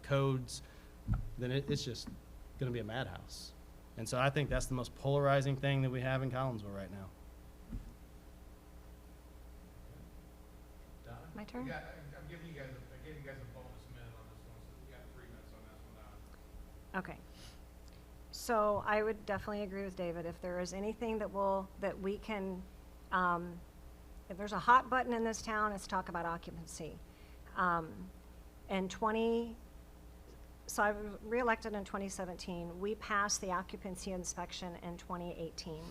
Speaker 8: codes, then it's just going to be a madhouse. And so I think that's the most polarizing thing that we have in Collinsville right now.
Speaker 7: My turn?
Speaker 1: Yeah, I'm giving you guys a bonus minute on this one, so you got 3 minutes on this one, Donna.
Speaker 7: Okay. So I would definitely agree with David. If there is anything that we can, if there's a hot button in this town, it's talk about occupancy. So I was reelected in 2017. We passed the occupancy inspection in 2018.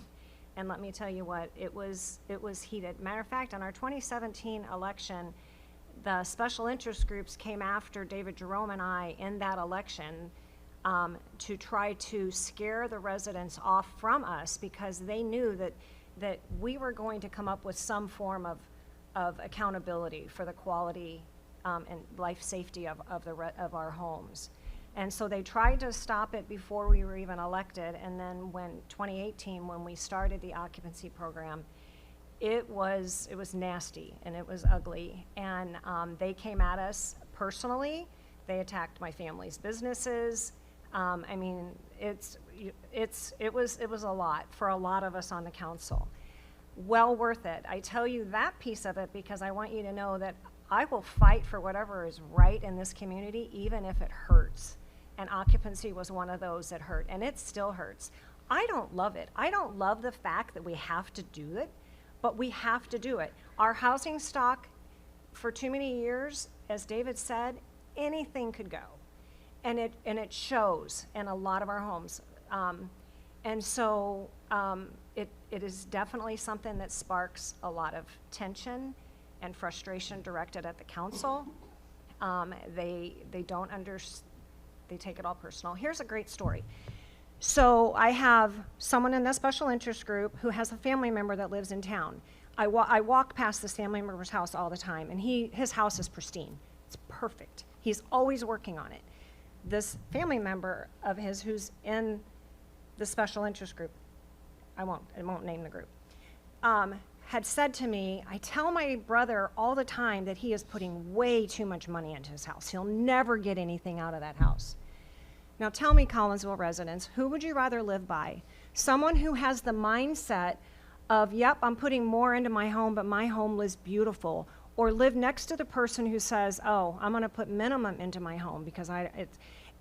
Speaker 7: And let me tell you what, it was heated. Matter of fact, in our 2017 election, the special interest groups came after David Jerome and I in that election to try to scare the residents off from us because they knew that we were going to come up with some form of accountability for the quality and life safety of our homes. And so they tried to stop it before we were even elected. And then when 2018, when we started the occupancy program, it was nasty and it was ugly. And they came at us personally. They attacked my family's businesses. I mean, it was a lot for a lot of us on the council. Well worth it. I tell you that piece of it because I want you to know that I will fight for whatever is right in this community, even if it hurts. And occupancy was one of those that hurt, and it still hurts. I don't love it. I don't love the fact that we have to do it, but we have to do it. Our housing stock, for too many years, as David said, anything could go. And it shows in a lot of our homes. And so it is definitely something that sparks a lot of tension and frustration directed at the council. They don't understand. They take it all personal. Here's a great story. So I have someone in the special interest group who has a family member that lives in town. I walk past this family member's house all the time, and his house is pristine. It's perfect. He's always working on it. This family member of his who's in the special interest group, I won't name the group, had said to me, I tell my brother all the time that he is putting way too much money into his house. He'll never get anything out of that house. Now tell me, Collinsville residents, who would you rather live by? Someone who has the mindset of, yep, I'm putting more into my home, but my home lives beautiful, or live next to the person who says, oh, I'm gonna put minimum into my home because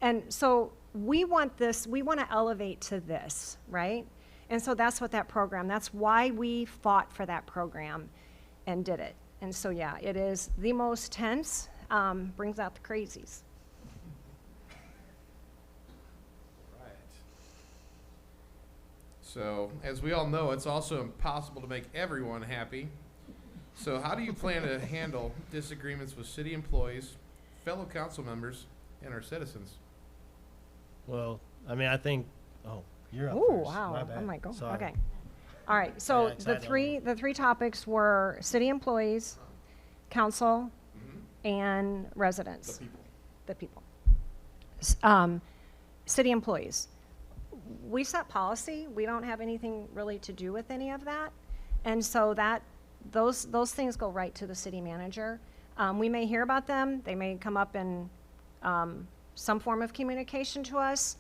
Speaker 7: and so we want to elevate to this, right? And so that's what that's why we fought for that program and did it. And so, yeah, it is the most tense, brings out the crazies.
Speaker 9: Right.
Speaker 1: So, as we all know, it's also impossible to make everyone happy. So, how do you plan to handle disagreements with city employees, fellow council members, and our citizens?
Speaker 8: Well, I mean, I think, oh, you're up
Speaker 7: Ooh,
Speaker 8: first.
Speaker 7: wow.
Speaker 8: My
Speaker 7: I
Speaker 8: bad.
Speaker 7: might go.
Speaker 8: Sorry.
Speaker 7: Okay. All right. So
Speaker 8: Yeah, excited
Speaker 7: the three topics were city employees, council, and residents. The people. City employees. We set policy. We don't have anything really to do with any of that. And so those things go right to the city manager. We may hear about them. They may come up in some form of communication to us.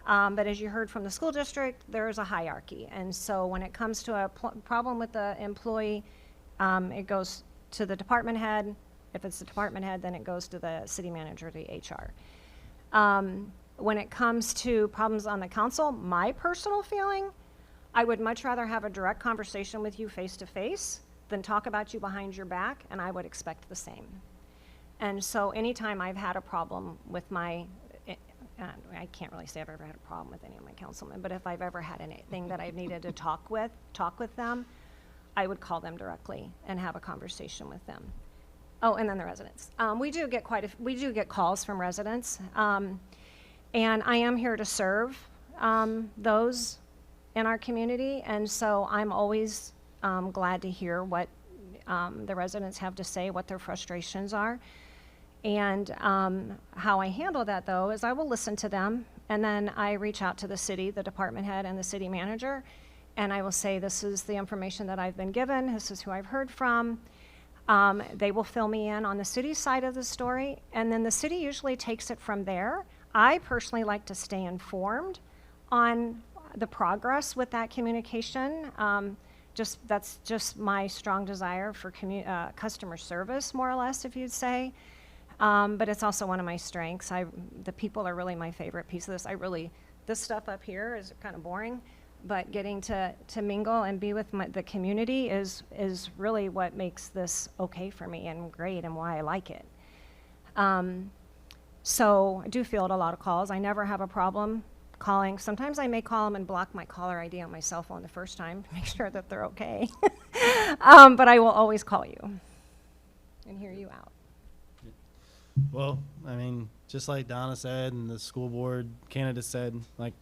Speaker 7: But as you heard from the school district, there is a hierarchy. And so when it comes to a problem with the employee, it goes to the department head. If it's the department head, then it goes to the city manager, the HR. When it comes to problems on the council, my personal feeling, I would much rather have a direct conversation with you face to face than talk about you behind your back, and I would expect the same. And so anytime I've had a problem with I can't really say I've ever had a problem with any of my councilmen, but if I've ever had anything that I've needed to talk with them, I would call them directly and have a conversation with them. Oh, and then the residents. We do get calls from residents, and I am here to serve those in our community, and so I'm always glad to hear what the residents have to say, what their frustrations are. And how I handle that, though, is I will listen to them, and then I reach out to the city, the department head, and the city manager, and I will say, this is the information that I've been given, this is who I've heard from. They will fill me in on the city side of the story, and then the city usually takes it from there. I personally like to stay informed on the progress with that communication. That's just my strong desire for customer service, more or less, if you'd say. But it's also one of my strengths. The people are really my favorite piece of this. This stuff up here is kind of boring, but getting to mingle and be with the community is really what makes this okay for me and great and why I like it. So I do field a lot of calls. I never have a problem calling. Sometimes I may call them and block my caller ID on my cell phone the first time to make sure that they're okay. But I will always call you and hear you out.
Speaker 8: Well, I mean, just like Donna said and the school board candidate said, like,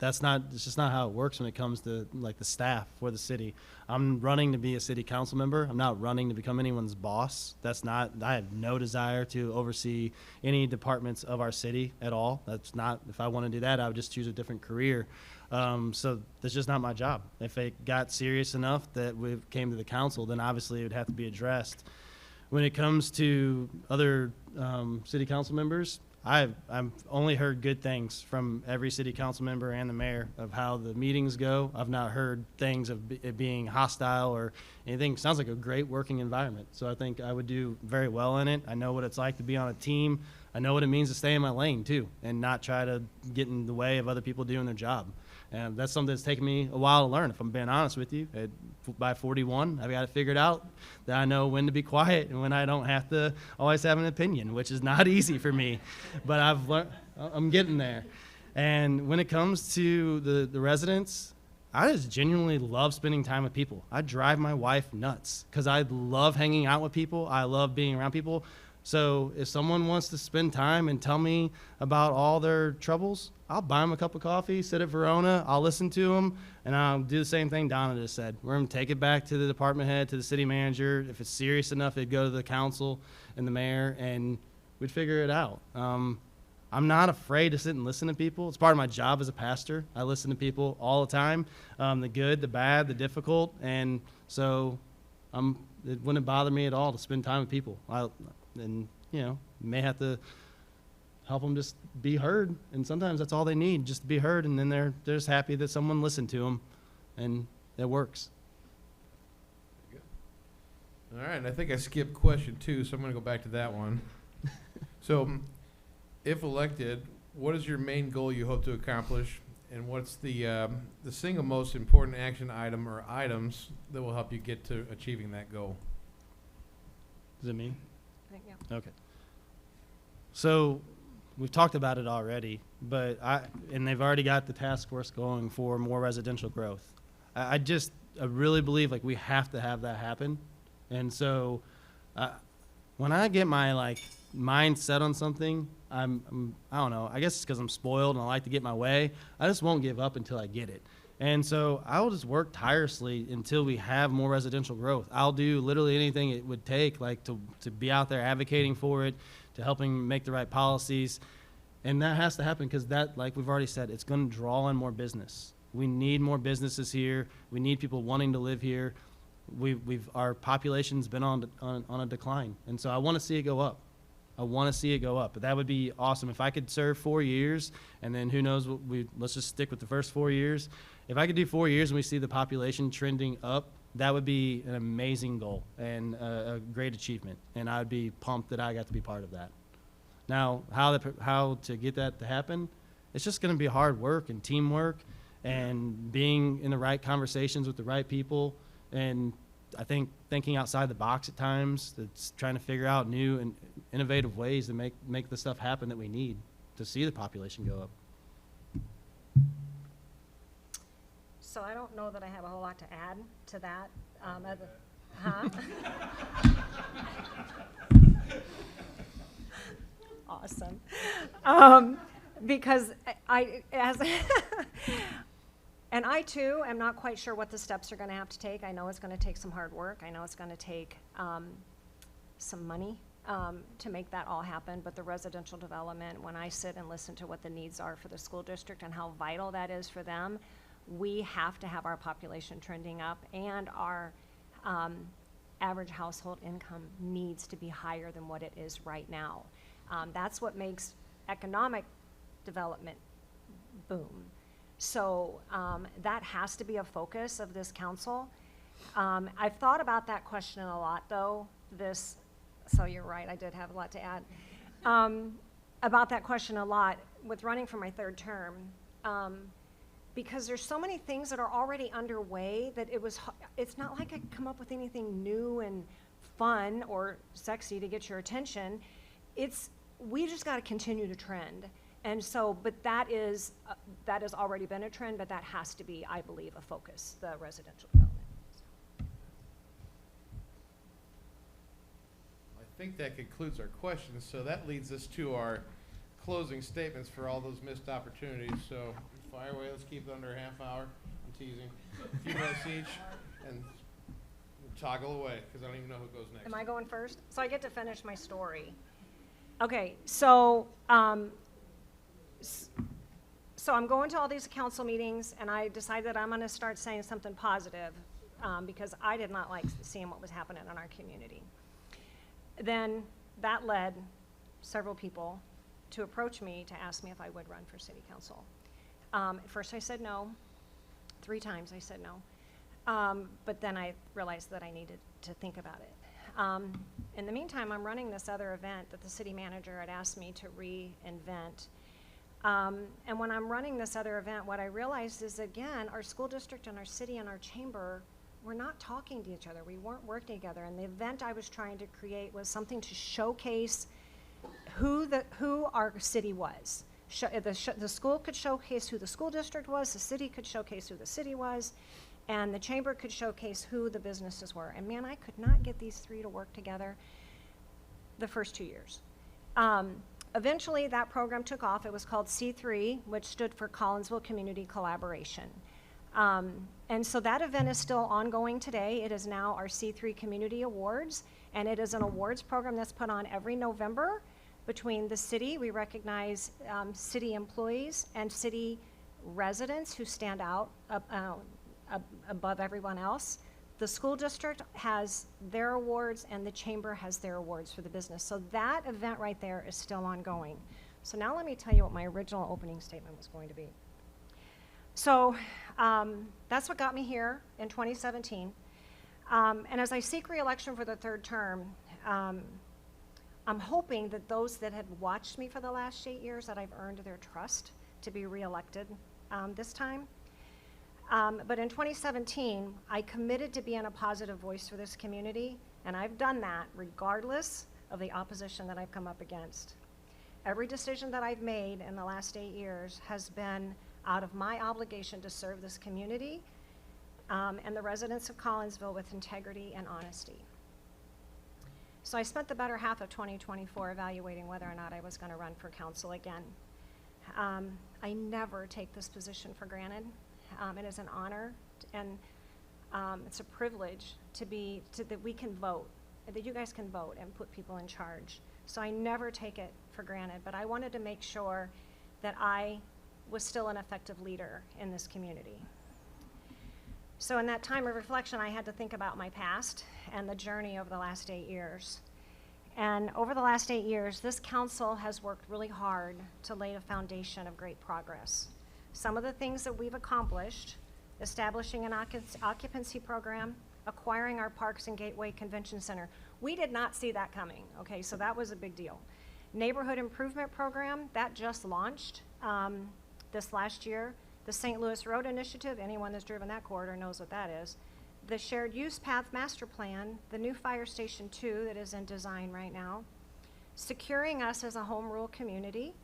Speaker 8: it's just not how it works when it comes to, like, the staff for the city. I'm running to be a city council member. I'm not running to become anyone's boss. I have no desire to oversee any departments of our city at all. That's not, if I want to do that, I would just choose a different career. So that's just not my job. If it got serious enough that we came to the council, then obviously it would have to be addressed. When it comes to other city council members, I've only heard good things from every city council member and the mayor of how the meetings go. I've not heard things of it being hostile or anything. Sounds like a great working environment. So I think I would do very well in it. I know what it's like to be on a team. I know what it means to stay in my lane too and not try to get in the way of other people doing their job. And that's something that's taken me a while to learn, if I'm being honest with you. By 41, I've got it figured out that I know when to be quiet and when I don't have to always have an opinion, which is not easy for me. But I've learned, I'm getting there. And when it comes to the residents, I just genuinely love spending time with people. I drive my wife nuts because I love hanging out with people. I love being around people. So if someone wants to spend time and tell me about all their troubles, I'll buy them a cup of coffee, sit at Verona, I'll listen to them, and I'll do the same thing Donna just said. We're going to take it back to the department head, to the city manager. If it's serious enough, it'd go to the council and the mayor, and we'd figure it out. I'm not afraid to sit and listen to people. It's part of my job as a pastor. I listen to people all the time, the good, the bad, the difficult, and so it wouldn't bother me at all to spend time with people. And, you know, may have to help them just be heard, and sometimes that's all they need, just to be heard, and then they're just happy that someone listened to them, and it works.
Speaker 1: All right, and I think I skipped question 2, so I'm going to go back to that one. So, if elected, what is your main goal you hope to accomplish, and what's the single most important action item or items that will help you get to achieving that goal?
Speaker 8: Is it me?
Speaker 7: I think, yeah.
Speaker 8: Okay. So we've talked about it already, but and they've already got the task force going for more residential growth. I really believe like we have to have that happen. And so when I get my like mind set on something, I don't know, I guess it's because I'm spoiled and I like to get my way. I just won't give up until I get it. And so I will just work tirelessly until we have more residential growth. I'll do literally anything it would take, like to be out there advocating for it, to helping make the right policies. And that has to happen because that, like we've already said, it's going to draw in more business. We need more businesses here. We need people wanting to live here. Our population's been on a decline. And so I want to see it go up. I want to see it go up. But that would be awesome. If I could serve 4 years, and then who knows, let's just stick with the first 4 years. If I could do 4 years and we see the population trending up, that would be an amazing goal and a great achievement. And I'd be pumped that I got to be part of that. Now, how to get that to happen, it's just going to be hard work and teamwork and being in the right conversations with the right people. And I think thinking outside the box at times, that's trying to figure out new and innovative ways to make the stuff happen that we need to see the population go up.
Speaker 7: So I don't know that I have a whole lot to add to that. Awesome. Because and I too am not quite sure what the steps are going to have to take. I know it's going to take some hard work. I know it's going to take some money to make that all happen. But the residential development, when I sit and listen to what the needs are for the school district and how vital that is for them, we have to have our population trending up, and our average household income needs to be higher than what it is right now. That's what makes economic development boom. So that has to be a focus of this council. I've thought about that question a lot, though. So you're right, I did have a lot to add. About that question a lot with running for my third term. Because there's so many things that are already underway that it's not like I could come up with anything new and fun or sexy to get your attention. We just got to continue to trend. And so, but that has already been a trend, but that has to be, I believe, a focus, the residential development.
Speaker 1: I think that concludes our questions, so that leads us to our closing statements for all those missed opportunities. So fire away, let's keep it under a half hour. I'm teasing. A few minutes each, and toggle away, because I don't even know who goes next.
Speaker 7: Am I going first? So I get to finish my story. Okay, so I'm going to all these council meetings, and I decided that I'm going to start saying something positive because I did not like seeing what was happening in our community. Then that led several people to approach me to ask me if I would run for city council. At first I said no. 3 times I said no. But then I realized that I needed to think about it. In the meantime, I'm running this other event that the city manager had asked me to reinvent. And when I'm running this other event, what I realized is, again, our school district and our city and our chamber, we're not talking to each other. We weren't working together. And the event I was trying to create was something to showcase who our city was. The school could showcase who the school district was, the city could showcase who the city was, and the chamber could showcase who the businesses were. And man, I could not get these 3 to work together the first 2 years. Eventually, that program took off. It was called C3, which stood for Collinsville Community Collaboration. And so that event is still ongoing today. It is now our C3 Community Awards, and it is an awards program that's put on every November between the city. We recognize city employees and city residents who stand out above everyone else. The school district has their awards, and the chamber has their awards for the business. So that event right there is still ongoing. So now let me tell you what my original opening statement was going to be. So that's what got me here in 2017. And as I seek re-election for the 3rd term, I'm hoping that those that had watched me for the last 8 years, that I've earned their trust to be re-elected this time. But in 2017, I committed to being a positive voice for this community, and I've done that regardless of the opposition that I've come up against. Every decision that I've made in the last 8 years has been out of my obligation to serve this community and the residents of Collinsville with integrity and honesty. So I spent the better half of 2024 evaluating whether or not I was going to run for council again. I never take this position for granted. It is an honor and it's a privilege that we can vote, that you guys can vote and put people in charge. So I never take it for granted, but I wanted to make sure that I was still an effective leader in this community. So in that time of reflection, I had to think about my past and the journey over the last 8 years. And over the last 8 years, this council has worked really hard to lay a foundation of great progress. Some of the things that we've accomplished: establishing an occupancy program, acquiring our Parks and Gateway Convention Center. We did not see that coming, okay, so that was a big deal. Neighborhood Improvement Program, that just launched this last year. The St. Louis Road Initiative, anyone that's driven that corridor knows what that is. The Shared Use Path Master Plan, the new Fire Station 2 that is in design right now, securing us as a home rule community,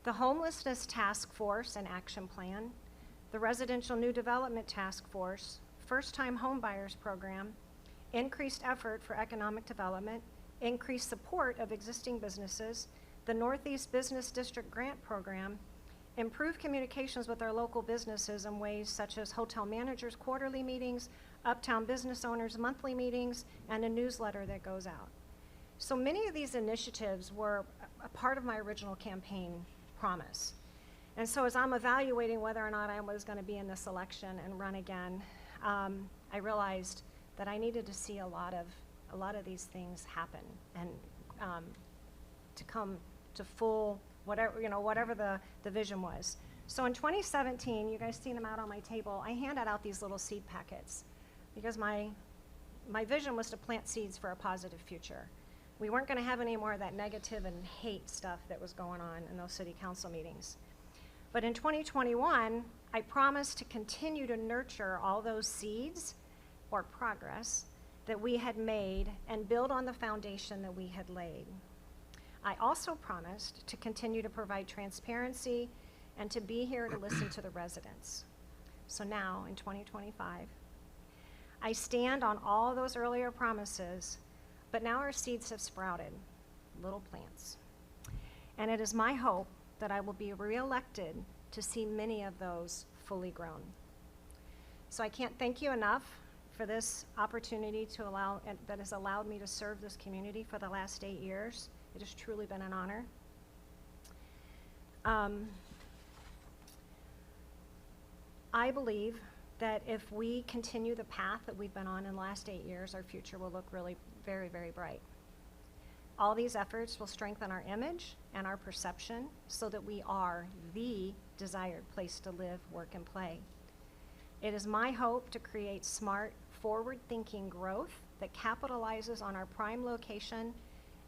Speaker 7: the Homelessness Task Force and Action Plan, the Residential New Development Task Force, First-Time Home Buyers Program, increased effort for economic development, increased support of existing businesses, the Northeast Business District Grant Program, improve communications with our local businesses in ways such as hotel managers' quarterly meetings, uptown business owners' monthly meetings, and a newsletter that goes out. So many of these initiatives were a part of my original campaign promise. And so as I'm evaluating whether or not I was going to be in this election and run again, I realized that I needed to see a lot of these things happen and to come to full whatever the vision was. So in 2017, you guys seen them out on my table, I handed out these little seed packets because my vision was to plant seeds for a positive future. We weren't going to have any more of that negative and hate stuff that was going on in those city council meetings. But in 2021, I promised to continue to nurture all those seeds or progress that we had made and build on the foundation that we had laid. I also promised to continue to provide transparency and to be here to listen to the residents. So now, in 2025, I stand on all those earlier promises, but now our seeds have sprouted, little plants. And it is my hope that I will be reelected to see many of those fully grown. So I can't thank you enough for this opportunity that has allowed me to serve this community for the last 8 years. It has truly been an honor. I believe that if we continue the path that we've been on in the last 8 years, our future will look really very, very bright. All these efforts will strengthen our image and our perception so that we are the desired place to live, work, and play. It is my hope to create smart, forward-thinking growth that capitalizes on our prime location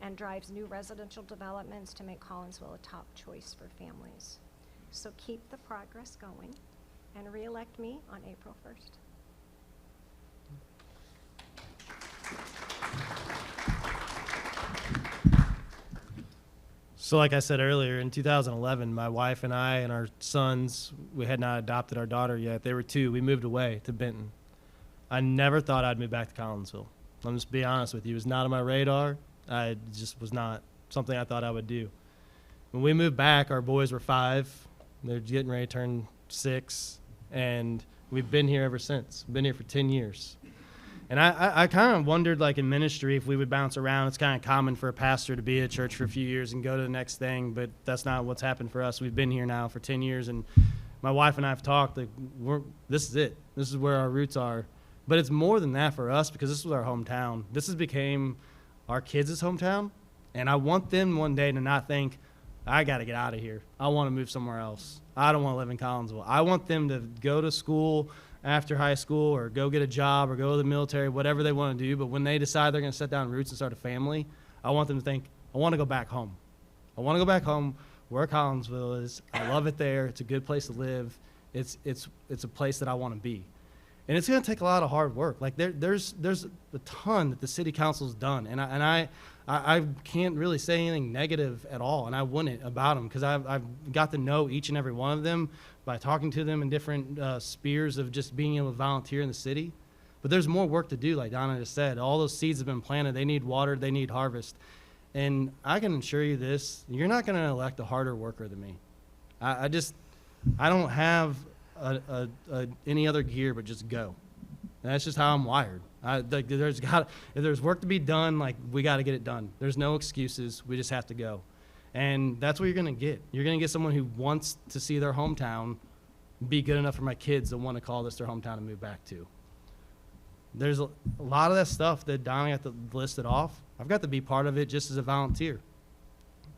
Speaker 7: and drives new residential developments to make Collinsville a top choice for families. So keep the progress going and re-elect me on April 1st.
Speaker 8: So like I said earlier, in 2011, my wife and I and our sons, we had not adopted our daughter yet. They were 2. We moved away to Benton. I never thought I'd move back to Collinsville. I'll just be honest with you. It was not on my radar. I just was not something I thought I would do. When we moved back, our boys were 5. They're getting ready to turn 6. And we've been here ever since. Been here for 10 years. And I kind of wondered, like in ministry, if we would bounce around. It's kind of common for a pastor to be at church for a few years and go to the next thing, but that's not what's happened for us. We've been here now for 10 years, and my wife and I have talked. Like, this is it. This is where our roots are. But it's more than that for us because this was our hometown. This has became our kids' hometown, and I want them one day to not think, I got to get out of here. I want to move somewhere else. I don't want to live in Collinsville. I want them to go to school after high school or go get a job or go to the military, whatever they want to do. But when they decide they're going to set down roots and start a family, I want them to think, I want to go back home. I want to go back home where Collinsville is. I love it there. It's a good place to live. It's a place that I want to be. And it's going to take a lot of hard work. Like there's a ton that the city council's done. And I can't really say anything negative at all, and I wouldn't about them because I've got to know each and every one of them by talking to them in different spheres of just being able to volunteer in the city. But there's more work to do, like Donna just said. All those seeds have been planted. They need water. They need harvest. And I can assure you this, you're not going to elect a harder worker than me. I don't have any other gear but just go. And that's just how I'm wired. If there's work to be done, like, we got to get it done. There's no excuses. We just have to go. And that's what you're going to get. You're going to get someone who wants to see their hometown be good enough for my kids that want to call this their hometown to move back to. There's a lot of that stuff that Donna got to list it off. I've got to be part of it just as a volunteer,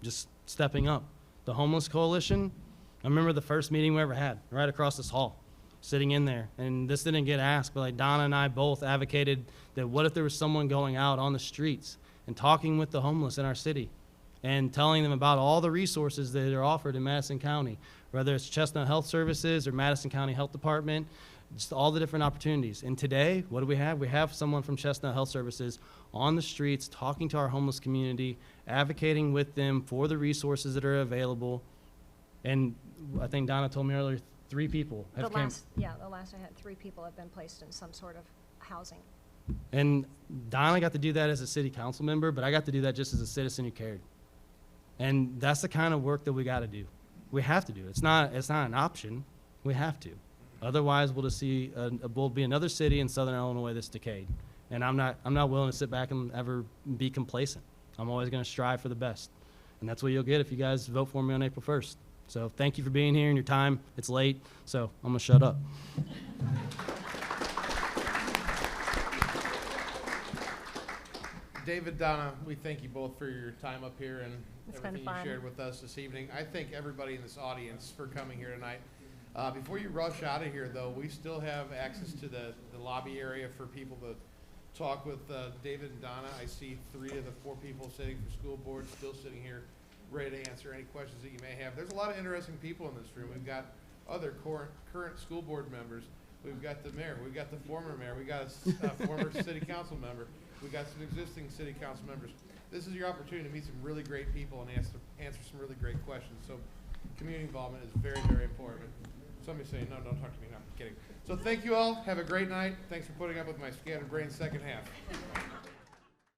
Speaker 8: just stepping up. The Homeless Coalition, I remember the first meeting we ever had, right across this hall, sitting in there. And this didn't get asked, but like Donna and I both advocated that what if there was someone going out on the streets and talking with the homeless in our city and telling them about all the resources that are offered in Madison County, whether it's Chestnut Health Services or Madison County Health Department, just all the different opportunities. And today, what do we have? We have someone from Chestnut Health Services on the streets talking to our homeless community, advocating with them for the resources that are available. And I think Donna told me earlier, 3 people have came.
Speaker 7: The last I had, 3 people have been placed in some sort of housing.
Speaker 8: And Donna got to do that as a city council member, but I got to do that just as a citizen who cared. And that's the kind of work that we got to do. We have to do it. It's not an option. We have to. Otherwise, we'll just see we'll be another city in Southern Illinois that's decayed. And I'm not willing to sit back and ever be complacent. I'm always going to strive for the best. And that's what you'll get if you guys vote for me on April 1st. So thank you for being here and your time. It's late, so I'm going to shut up.
Speaker 1: David, Donna, we thank you both for your time up here and
Speaker 7: It's been
Speaker 1: everything
Speaker 7: fun.
Speaker 1: you shared with us this evening. I thank everybody in this audience for coming here tonight. Before you rush out of here, though, we still have access to the lobby area for people to talk with David and Donna. I see 3 of the 4 people sitting for school board still sitting here ready to answer any questions that you may have. There's a lot of interesting people in this room. We've got other current school board members. We've got the mayor. We've got the former mayor. We've got a former city council member. We've got some existing city council members. This is your opportunity to meet some really great people and answer some really great questions. So community involvement is very, very important. Somebody's saying, no, don't talk to me. No, I'm kidding. So thank you all. Have a great night. Thanks for putting up with my scattered brain second half.